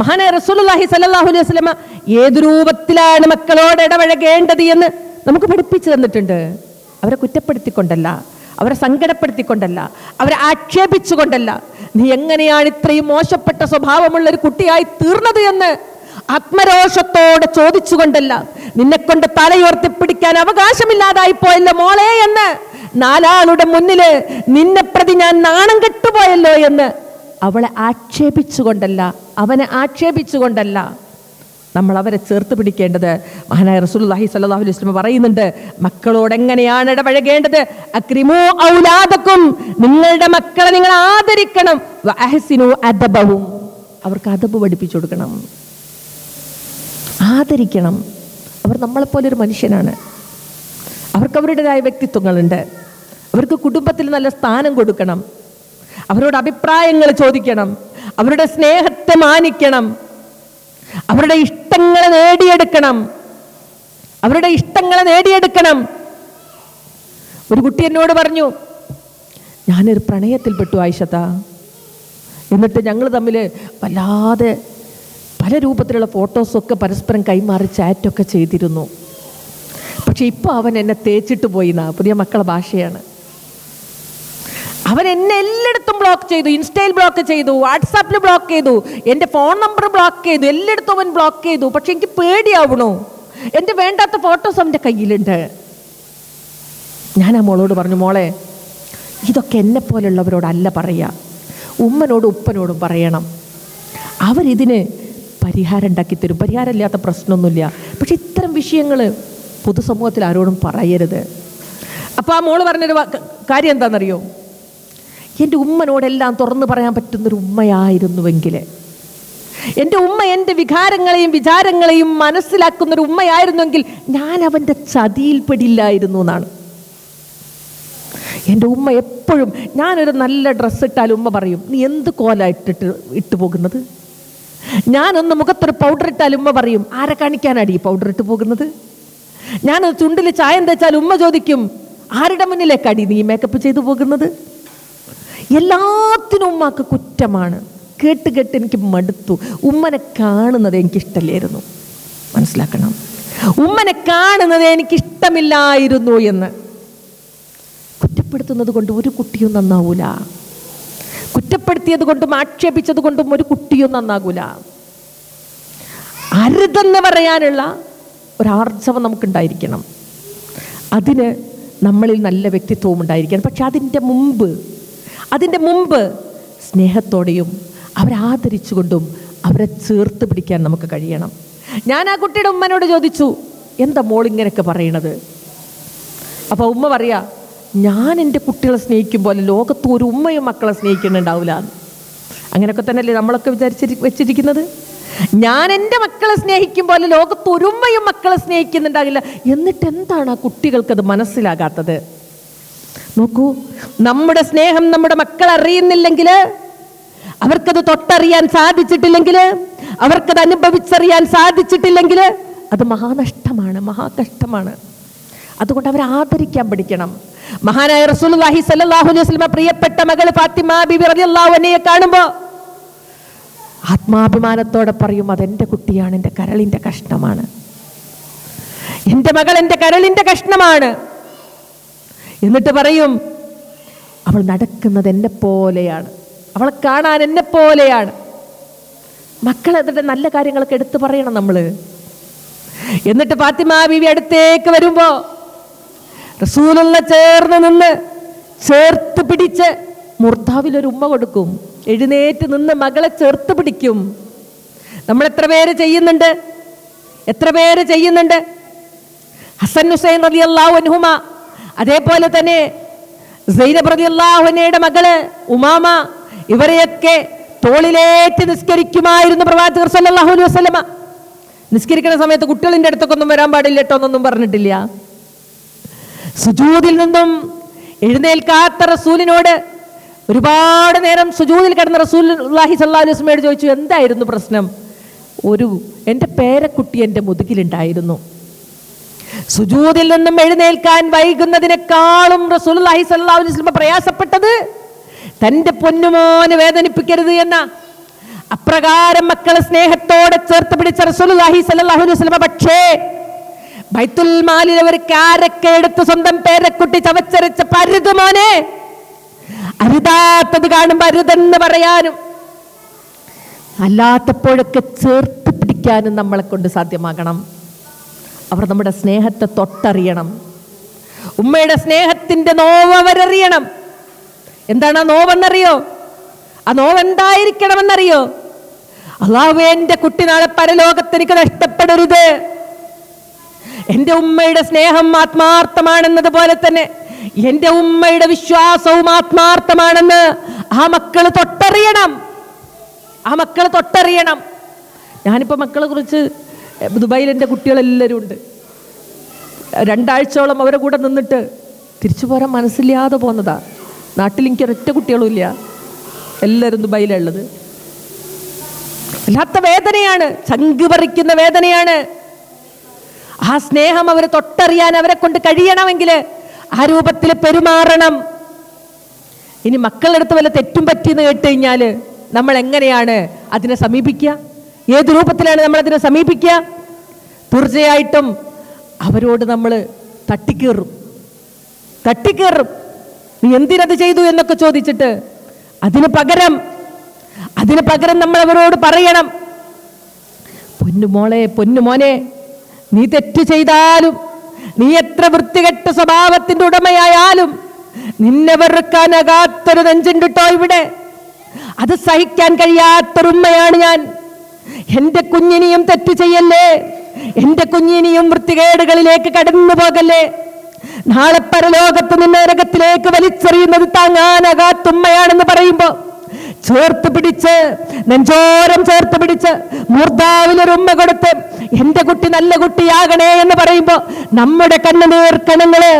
മഹാനായ റസൂലുള്ളാഹി സ്വല്ലല്ലാഹു അലൈഹി വസല്ലമ ഏത് രൂപത്തിലാണ് മക്കളോട് ഇടപഴകേണ്ടത് എന്ന് നമുക്ക് പഠിപ്പിച്ചു തന്നിട്ടുണ്ട്. അവരെ കുറ്റപ്പെടുത്തിക്കൊണ്ടല്ല, അവരെ സങ്കടപ്പെടുത്തിക്കൊണ്ടല്ല, അവരെ ആക്ഷേപിച്ചുകൊണ്ടല്ല. നീ എങ്ങനെയാണ് ഇത്രയും മോശപ്പെട്ട സ്വഭാവമുള്ള ഒരു കുട്ടിയായി തീർന്നത് എന്ന് ആത്മരോഷത്തോടെ ചോദിച്ചുകൊണ്ടല്ല, നിന്നെക്കൊണ്ട് തലയുയർത്തിപ്പിടിക്കാൻ അവകാശമില്ലാതായി പോയല്ലോ മോളെ എന്ന് 4 ആളുടെ മുന്നില് നിന്നെ പ്രതി ഞാൻ നാണം കെട്ടുപോയല്ലോ എന്ന് അവളെ ആക്ഷേപിച്ചുകൊണ്ടല്ല, അവനെ ആക്ഷേപിച്ചുകൊണ്ടല്ല നമ്മൾ അവരെ ചേർത്ത് പിടിക്കേണ്ടത്. മഹാനായ റസൂലുള്ളാഹി സ്വല്ലല്ലാഹു അലൈഹി വസല്ലം പറയുന്നുണ്ട്, മക്കളോട് എങ്ങനെയാണ് ഇടപഴകേണ്ടത്? അക്രിമൂ ഔലാദക്കും, നിങ്ങളുടെ മക്കളെ നിങ്ങൾ ആദരിക്കണം. വഅഹ്സിനു അദബഹും, അവർക്ക് അദബ് പഠിപ്പിച്ചു കൊടുക്കണം, ആദരിക്കണം. അവർ നമ്മളെപ്പോലെ ഒരു മനുഷ്യനാണ്, അവർക്ക് അവരുടേതായ വ്യക്തിത്വങ്ങളുണ്ട്. അവർക്ക് കുടുംബത്തിൽ നല്ല സ്ഥാനം കൊടുക്കണം, അവരോട് അഭിപ്രായങ്ങൾ ചോദിക്കണം, അവരുടെ സ്നേഹത്തെ മാനിക്കണം, അവരുടെ ഇഷ്ടങ്ങളെ നേടിയെടുക്കണം. ഒരു കുട്ടി എന്നോട് പറഞ്ഞു, ഞാനൊരു പ്രണയത്തിൽപ്പെട്ടു ആയിഷത്ത, എന്നിട്ട് ഞങ്ങൾ തമ്മിൽ വല്ലാതെ പല രൂപത്തിലുള്ള ഫോട്ടോസൊക്കെ പരസ്പരം കൈമാറി ചാറ്റൊക്കെ ചെയ്തിരുന്നു. പക്ഷെ ഇപ്പോൾ അവൻ എന്നെ തേച്ചിട്ട് പോയി എന്നാ പുതിയ മക്കളെ ഭാഷയാണ്. അവൻ എന്നെ എല്ലായിടത്തും ബ്ലോക്ക് ചെയ്തു, ഇൻസ്റ്റയിൽ ബ്ലോക്ക് ചെയ്തു, വാട്സാപ്പിൽ ബ്ലോക്ക് ചെയ്തു, എൻ്റെ ഫോൺ നമ്പർ ബ്ലോക്ക് ചെയ്തു, എല്ലായിടത്തും അവൻ ബ്ലോക്ക് ചെയ്തു. പക്ഷെ എനിക്ക് പേടിയാവണു, എൻ്റെ വേണ്ടാത്ത ഫോട്ടോസ് അവൻ്റെ കയ്യിലുണ്ട്. ഞാൻ ആ മോളോട് പറഞ്ഞു, മോളെ ഇതൊക്കെ എന്നെപ്പോലുള്ളവരോടല്ല പറയുക, ഉമ്മനോടും ഉപ്പനോടും പറയണം. അവരിതിന് പരിഹാരം ഉണ്ടാക്കി തരും. പരിഹാരമില്ലാത്ത പ്രശ്നമൊന്നുമില്ല. പക്ഷെ ഇത്തരം വിഷയങ്ങൾ പൊതുസമൂഹത്തിൽ ആരോടും പറയരുത്. അപ്പോൾ ആ മോള് പറഞ്ഞൊരു കാര്യം എന്താണെന്നറിയോ, എൻ്റെ ഉമ്മനോടെല്ലാം തുറന്നു പറയാൻ പറ്റുന്നൊരു ഉമ്മയായിരുന്നുവെങ്കിൽ, എൻ്റെ ഉമ്മ എൻ്റെ വികാരങ്ങളെയും വിചാരങ്ങളെയും മനസ്സിലാക്കുന്നൊരു ഉമ്മയായിരുന്നുവെങ്കിൽ ഞാൻ അവൻ്റെ ചതിയിൽപ്പെടില്ലായിരുന്നു എന്നാണ്. എൻ്റെ ഉമ്മ എപ്പോഴും, ഞാനൊരു നല്ല ഡ്രസ്സ് ഇട്ടാൽ ഉമ്മ പറയും, നീ എന്ത് ഇട്ട് പോകുന്നത്? ഞാനൊന്ന് മുഖത്തൊരു പൗഡർ ഇട്ടാൽ ഉമ്മ പറയും, ആരെ കാണിക്കാനാടി ഈ പൗഡർ ഇട്ട് പോകുന്നത്? ഞാനൊരു ചുണ്ടിൽ ചായം തേച്ചാൽ ഉമ്മ ചോദിക്കും, ആരുടെ മുന്നിലേക്കാടി നീ മേക്കപ്പ് ചെയ്തു പോകുന്നത്? എല്ലാത്തിനും ഉമ്മക്ക് കുറ്റമാണ്. കേട്ട് എനിക്ക് മടുത്തു. ഉമ്മനെ കാണുന്നത് എനിക്കിഷ്ടമില്ലായിരുന്നു. മനസ്സിലാക്കണം, ഉമ്മനെ കാണുന്നത് എനിക്കിഷ്ടമില്ലായിരുന്നു എന്ന്. കുറ്റപ്പെടുത്തുന്നത് കൊണ്ട് ഒരു കുട്ടിയും നന്നാവൂല, കുറ്റപ്പെടുത്തിയത് കൊണ്ടും ആക്ഷേപിച്ചത് കൊണ്ടും ഒരു കുട്ടിയും നന്നാകൂല. അരുതെന്ന് പറയാനുള്ള ഒരാർജവം നമുക്കുണ്ടായിരിക്കണം. അതിന് നമ്മളിൽ നല്ല വ്യക്തിത്വവും ഉണ്ടായിരിക്കണം. പക്ഷെ അതിൻ്റെ മുമ്പ് സ്നേഹത്തോടെയും അവരെ ആദരിച്ചുകൊണ്ടും അവരെ ചേർത്ത് പിടിക്കാൻ നമുക്ക് കഴിയണം. ഞാൻ ആ കുട്ടിയുടെ ഉമ്മനോട് ചോദിച്ചു, എന്താ മോളിങ്ങനെയൊക്കെ പറയണത്? അപ്പോൾ ഉമ്മ പറയാ, ഞാൻ എൻ്റെ കുട്ടികളെ സ്നേഹിക്കും പോലെ ലോകത്ത് ഒരു ഉമ്മയും മക്കളെ സ്നേഹിക്കുന്നുണ്ടാവില്ല. അങ്ങനെയൊക്കെ തന്നെയല്ലേ നമ്മളൊക്കെ വെച്ചിരിക്കുന്നത്? ഞാൻ എൻ്റെ മക്കളെ സ്നേഹിക്കും പോലെ ലോകത്ത് ഒരു ഉമ്മയും മക്കളെ സ്നേഹിക്കുന്നുണ്ടാകില്ല. എന്നിട്ട് എന്താണ് ആ കുട്ടികൾക്കത് മനസ്സിലാകാത്തത്? നോക്കൂ, നമ്മുടെ സ്നേഹം നമ്മുടെ മക്കൾ അറിയുന്നില്ലെങ്കിൽ, അവർക്കത് തൊട്ടറിയാൻ സാധിച്ചിട്ടില്ലെങ്കിൽ, അവർക്കത് അനുഭവിച്ചറിയാൻ സാധിച്ചിട്ടില്ലെങ്കിൽ അത് മഹാനഷ്ടമാണ്, മഹാകഷ്ടമാണ്. അതുകൊണ്ട് അവരെ ആദരിക്കാൻ പഠിക്കണം. മഹാനായ റസൂലുള്ളാഹി സ്വല്ലല്ലാഹു അലൈഹി വസല്ലം പ്രിയപ്പെട്ട മകൾ ഫാത്തിമ ബീബി റളിയല്ലാഹു അൻഹയെ കാണുമ്പോൾ ആത്മാഭിമാനത്തോടെ പറയും, അതെൻ്റെ കുട്ടിയാണ്, എൻ്റെ കരളിൻ്റെ കഷ്ണമാണ്, എൻ്റെ മകൾ എൻ്റെ കരളിൻ്റെ കഷ്ണമാണ്. എന്നിട്ട് പറയും, അവൾ നടക്കുന്നത് എന്നെ പോലെയാണ്, അവളെ കാണാൻ എന്നെ പോലെയാണ്. മക്കളെതിരെ നല്ല കാര്യങ്ങളൊക്കെ എടുത്തു പറയണം നമ്മൾ. എന്നിട്ട് ഫാത്തിമ ബീവി അടുത്തേക്ക് വരുമ്പോ റസൂലുള്ള ചേർന്ന് നിന്ന് ചേർത്ത് പിടിച്ച് മുർദാവിലൊരു ഉമ്മ കൊടുക്കും. എഴുന്നേറ്റ് നിന്ന് മകളെ ചേർത്ത് പിടിക്കും. നമ്മൾ എത്ര പേര് ചെയ്യുന്നുണ്ട്? ഹസൻ ഹുസൈൻ റളിയല്ലാഹു അൻഹുമ, അതേപോലെ തന്നെ സൈനബ് റളിയല്ലാഹു അൻഹയുടെ മകള് ഉമാമ, ഇവരെയൊക്കെ തോളിലേറ്റ് നിസ്കരിക്കുമായിരുന്നു പ്രവാചകർ സല്ലല്ലാഹു അലൈഹി വസല്ലമ. നിസ്കരിക്കുന്ന സമയത്ത് കുട്ടികളിൻ്റെ അടുത്തൊക്കെ ഒന്നും വരാൻ പാടില്ല കേട്ടോ എന്നൊന്നും പറഞ്ഞിട്ടില്ല. സുജൂദിൽ നിന്നും എഴുന്നേൽക്കാത്ത റസൂലിനോട് ഒരുപാട് നേരം സുജൂദിൽ കിടന്ന റസൂലുള്ളാഹി സ്വല്ലല്ലാഹു അലൈഹി വസല്ലമയോട് ചോദിച്ചു, എന്തായിരുന്നു പ്രശ്നം? എൻ്റെ പേരക്കുട്ടി എൻ്റെ മുതുകിലുണ്ടായിരുന്നു. സുജൂദിൽ നിന്നും എഴുന്നേൽക്കാൻ വൈകുന്നതിനേക്കാളും റസൂലുള്ളാഹി സ്വല്ലല്ലാഹു അലൈഹി വസല്ലം പ്രയാസപ്പെട്ടത് തൻ്റെ പൊന്നുമോനെ വേദനിപ്പിക്കരുത് എന്ന. അപ്രകാരം മക്കളെ സ്നേഹത്തോടെ ചേർത്ത് പിടിച്ച റസൂലുള്ളാഹി സ്വല്ലല്ലാഹു അലൈഹി വസല്ലം പക്ഷേ ബൈത്തുൽ മാലിൽ അവർ കാരക്ക എടുത്ത് സ്വന്തം പേരക്കുട്ടി ചവച്ചരച്ച പരുതുമോനെ, അരുതാത്തത് കാണുമ്പോൾ അരുതെന്ന് പറയാനും അല്ലാത്തപ്പോഴൊക്കെ ചേർത്ത് പിടിക്കാനും നമ്മളെ കൊണ്ട് സാധ്യമാകണം. അവർ നമ്മുടെ സ്നേഹത്തെ തൊട്ടറിയണം. ഉമ്മയുടെ സ്നേഹത്തിന്റെ നോവ് അവരറിയണം. എന്താണ് ആ നോവെന്നറിയോ? ആ നോവ് എന്തായിരിക്കണമെന്നറിയോ? അല്ലാഹുവേ, എൻ്റെ കുട്ടി നാളെ പരലോകത്ത് എനിക്ക് നഷ്ടപ്പെടരുത്. എൻ്റെ ഉമ്മയുടെ സ്നേഹം ആത്മാർത്ഥമാണെന്നതുപോലെ തന്നെ എൻ്റെ ഉമ്മയുടെ വിശ്വാസവും ആത്മാർത്ഥമാണെന്ന് ആ മക്കൾ തൊട്ടറിയണം. ഞാനിപ്പോൾ മക്കളെ കുറിച്ച് ദുബായിൽ എൻ്റെ കുട്ടികളെല്ലാവരും ഉണ്ട്. 2 ആഴ്ചയോളം അവരെ കൂടെ നിന്നിട്ട് തിരിച്ചു പോരാൻ മനസ്സില്ലാതെ പോകുന്നതാ. നാട്ടിൽ എനിക്ക് ഒരൊറ്റ കുട്ടികളും ഇല്ല, എല്ലാവരും ദുബായിലുള്ളത്. വല്ലാത്ത വേദനയാണ്, ചങ്ക് പറിക്കുന്ന വേദനയാണ്. ആ സ്നേഹം അവരെ തൊട്ടറിയാൻ അവരെ കൊണ്ട് കഴിയണമെങ്കിൽ ആ രൂപത്തിൽ പെരുമാറണം. ഇനി മക്കളെടുത്ത് വല്ല തെറ്റും പറ്റിയെന്ന് കേട്ട് കഴിഞ്ഞാൽ നമ്മൾ എങ്ങനെയാണ് അതിനെ സമീപിക്കുക? ഏത് രൂപത്തിലാണ് നമ്മൾ അതിനെ സമീപിക്കുക? തീർച്ചയായിട്ടും അവരോട് നമ്മൾ തട്ടിക്കേറും. നീ എന്തിനത് ചെയ്തു എന്നൊക്കെ ചോദിച്ചിട്ട് അതിന് പകരം നമ്മൾ അവരോട് പറയണം, പൊന്നുമോളെ, പൊന്നുമോനെ, നീ തെറ്റ് ചെയ്താലും, നീ എത്ര വൃത്തികെട്ട സ്വഭാവത്തിന്റെ ഉടമയായാലും നിന്നെ വെറുക്കാനാകാത്തൊരു നെഞ്ചുണ്ട് കേട്ടോ ഇവിടെ. അത് സഹിക്കാൻ കഴിയാത്തൊരുമ്മയാണ് ഞാൻ. എൻ്റെ കുഞ്ഞിനെയും തെറ്റ് ചെയ്യല്ലേ, എൻ്റെ കുഞ്ഞിനെയും വൃത്തികേടുകളിലേക്ക് കടന്നു പോകല്ലേ. നാളെ പരലോകത്ത് നിന്ന് നരകത്തിലേക്ക് വലിച്ചെറിയുന്നത് താങ്ങാനാകാത്തുമ്മയാണെന്ന് പറയുമ്പോ ചേർത്ത് പിടിച്ച്, നെഞ്ചോരം ചേർത്ത് പിടിച്ച് മൂർധാവിലൊരുമ്മ കൊടുത്ത് എൻ്റെ കുട്ടി നല്ല കുട്ടിയാകണേ എന്ന് പറയുമ്പോ നമ്മുടെ കണ്ണുനീർ കണങ്ങള്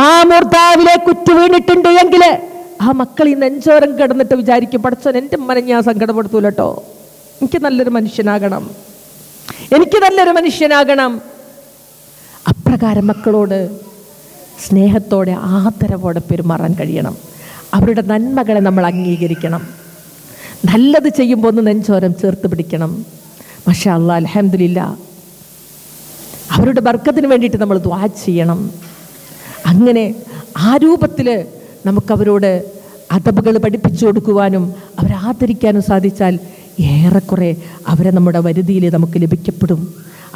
ആ മൂർധാവിലേക്ക് കുറ്റു വീണിട്ടുണ്ട് എങ്കിൽ ആ മക്കൾ ഈ നെഞ്ചോരം കിടന്നിട്ട് വിചാരിക്കും, പഠിച്ചോൻ എൻ്റെ ഉമ്മനെ ഞാൻ സങ്കടപ്പെടുത്തൂല കേട്ടോ, എനിക്ക് നല്ലൊരു മനുഷ്യനാകണം. അപ്രകാരം മക്കളോട് സ്നേഹത്തോടെ ആദരവോടെ പെരുമാറാൻ കഴിയണം. അവരുടെ നന്മകളെ നമ്മൾ അംഗീകരിക്കണം. നല്ലത് ചെയ്യുമ്പോൾ ഒന്ന് നെഞ്ചോരം ചേർത്ത് പിടിക്കണം. മാഷാ അല്ലാ, അൽഹംദുലില്ലാ. അവരുടെ ബർക്കത്തിന് വേണ്ടിയിട്ട് നമ്മൾ ദുആ ചെയ്യണം. അങ്ങനെ ആ രൂപത്തിൽ നമുക്കവരോട് അദബുകൾ പഠിപ്പിച്ചു കൊടുക്കുവാനും അവരെ ആദരിക്കാനും സാധിച്ചാൽ ഏറെക്കുറെ അവരെ നമ്മുടെ വരുതിയിൽ നമുക്ക് ലഭിക്കപ്പെടും.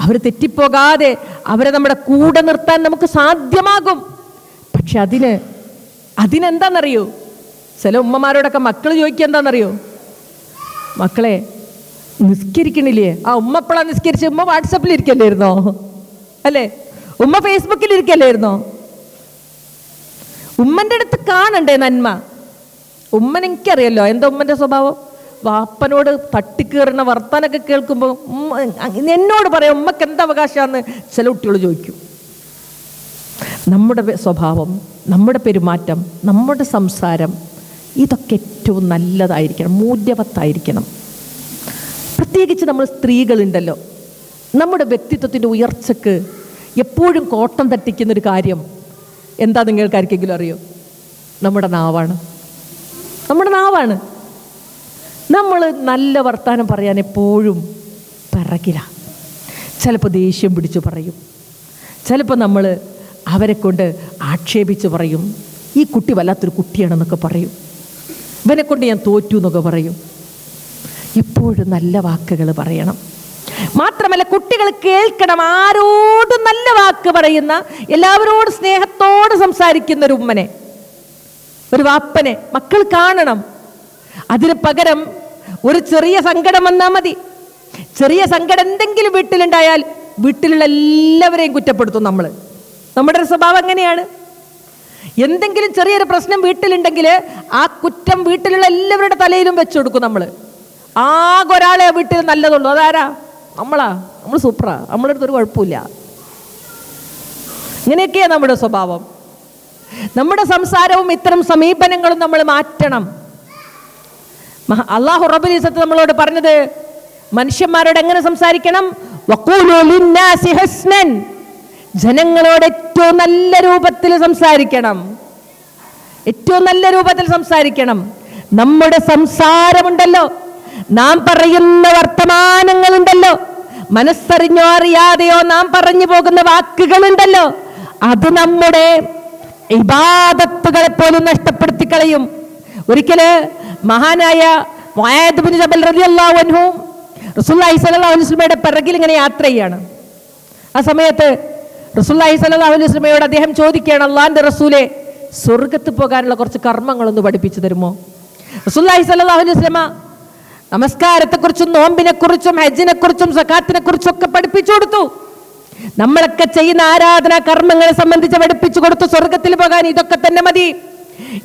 അവർ തെറ്റിപ്പോകാതെ അവരെ നമ്മുടെ കൂടെ നിർത്താൻ നമുക്ക് സാധ്യമാകും. പക്ഷെ അതിനെന്താണെന്നറിയോ? ചില ഉമ്മമാരോടൊക്കെ മക്കൾ ചോദിക്കുക എന്താണെന്നറിയോ? മക്കളെ നിസ്കരിക്കണില്ലേ? ആ ഉമ്മ എപ്പോഴാണ് നിസ്കരിച്ച്? ഉമ്മ വാട്സപ്പിൽ ഇരിക്കല്ലായിരുന്നോ? അല്ലേ? ഉമ്മ ഫേസ്ബുക്കിൽ ഇരിക്കല്ലായിരുന്നോ? ഉമ്മൻ്റെ അടുത്ത് കാണണ്ടേ നന്മ? ഉമ്മനെ എനിക്കറിയല്ലോ എന്താ ഉമ്മൻ്റെ സ്വഭാവം. വാപ്പനോട് തട്ടിക്കേറുന്ന വർത്താനൊക്കെ കേൾക്കുമ്പോൾ എന്നോട് പറയാം ഉമ്മക്ക് എന്താ അവകാശമാണെന്ന് ചില കുട്ടികൾ ചോദിക്കും. നമ്മുടെ സ്വഭാവം, നമ്മുടെ പെരുമാറ്റം, നമ്മുടെ സംസാരം ഇതൊക്കെ ഏറ്റവും നല്ലതായിരിക്കണം, മൂല്യവത്തായിരിക്കണം. പ്രത്യേകിച്ച് നമ്മൾ സ്ത്രീകളുണ്ടല്ലോ, നമ്മുടെ വ്യക്തിത്വത്തിൻ്റെ ഉയർച്ചക്ക് എപ്പോഴും കോട്ടം തട്ടിക്കുന്നൊരു കാര്യം എന്താ നിങ്ങൾക്ക് ആർക്കെങ്കിലും അറിയോ? നമ്മുടെ നാവാണ്. നമ്മൾ നല്ല വർത്താനം പറയാൻ എപ്പോഴും പിറകില. ചിലപ്പോൾ ദേഷ്യം പിടിച്ചു പറയും, ചിലപ്പോൾ നമ്മൾ അവരെ കൊണ്ട് ആക്ഷേപിച്ച് പറയും, ഈ കുട്ടി വല്ലാത്തൊരു കുട്ടിയാണെന്നൊക്കെ പറയും, ഇവനെ കൊണ്ട് ഞാൻ തോറ്റു എന്നൊക്കെ പറയും. എപ്പോഴും നല്ല വാക്കുകൾ പറയണം. മാത്രമല്ല കുട്ടികൾ കേൾക്കണം, ആരോടും നല്ല വാക്ക് പറയുന്ന, എല്ലാവരോടും സ്നേഹത്തോടെ സംസാരിക്കുന്ന ഒരു ഉമ്മനെ, ഒരു വാപ്പനെ മക്കൾ കാണണം. അതിന് പകരം ഒരു ചെറിയ സങ്കടം വന്നാൽ മതി. ചെറിയ സങ്കടം എന്തെങ്കിലും വീട്ടിലുണ്ടായാൽ വീട്ടിലുള്ള എല്ലാവരെയും കുറ്റപ്പെടുത്തും നമ്മൾ. നമ്മുടെ ഒരു സ്വഭാവം എങ്ങനെയാണ്? എന്തെങ്കിലും ചെറിയൊരു പ്രശ്നം വീട്ടിലുണ്ടെങ്കിൽ ആ കുറ്റം വീട്ടിലുള്ള എല്ലാവരുടെ തലയിലും വെച്ചു കൊടുക്കും നമ്മൾ. ആകെ ഒരാളെ വീട്ടിൽ നല്ലതുള്ളൂ, അതാരാ? നമ്മൾ സൂപ്പറാ, നമ്മുടെ അടുത്തൊരു കുഴപ്പമില്ല. ഇങ്ങനെയൊക്കെയാണ് നമ്മുടെ സ്വഭാവം. നമ്മുടെ സംസാരവും ഇത്തരം സമീപനങ്ങളും നമ്മൾ മാറ്റണം. അല്ലാഹു റബ്ബുൽ ഇസ്സത്ത് നമ്മളോട് പറഞ്ഞത് മനുഷ്യന്മാരോട് എങ്ങനെ സംസാരിക്കണം? വഖൂലു ലിന്നാസി ഹസ്നൻ, ജനങ്ങളോട് ഏറ്റവും നല്ല രൂപത്തിൽ സംസാരിക്കണം. നമ്മുടെ സംസാരമുണ്ടല്ലോ, നാം പറയുന്ന വർത്തമാനങ്ങളുണ്ടല്ലോ, മനസ്സറിഞ്ഞോ അറിയാതെയോ നാം പറഞ്ഞു പോകുന്ന വാക്കുകളുണ്ടല്ലോ, അത് നമ്മുടെ ഇബാദത്തുകളെ പോലും നഷ്ടപ്പെടുത്തി കളയും. ഒരിക്കല് മഹാനായ മുആദ് ഇബ്നു ജബൽ റളിയല്ലാഹു അൻഹു റസൂലുള്ളാഹി സ്വല്ലല്ലാഹു അലൈഹി വസല്ലമയുടെ പിറകിൽ ഇങ്ങനെ യാത്ര ചെയ്യാണ്. ആ സമയത്ത് റസൂലുള്ളാഹി സ്വല്ലല്ലാഹു അലൈഹി വസല്ലമയോട് അദ്ദേഹം ചോദിക്കുകയാണ്, അല്ലാഹുവിന്റെ റസൂലേ, സ്വർഗ്ഗത്ത് പോകാനുള്ള കുറച്ച് കർമ്മങ്ങളൊന്ന് പഠിപ്പിച്ചു തരുമോ? റസൂലുള്ളാഹി സ്വല്ലല്ലാഹു അലൈഹി വസല്ലമ നമസ്കാരത്തെക്കുറിച്ചും നോമ്പിനെക്കുറിച്ചും ഹജ്ജിനെക്കുറിച്ചും സകാത്തിനെക്കുറിച്ചും ഒക്കെ പഠിപ്പിച്ചു കൊടുത്തു. നമ്മളൊക്കെ ചെയ്യുന്ന ആരാധനാ കർമ്മങ്ങളെ സംബന്ധിച്ച് പഠിപ്പിച്ചു കൊടുത്തു. സ്വർഗത്തിൽ പോകാൻ ഇതൊക്കെ തന്നെ മതി.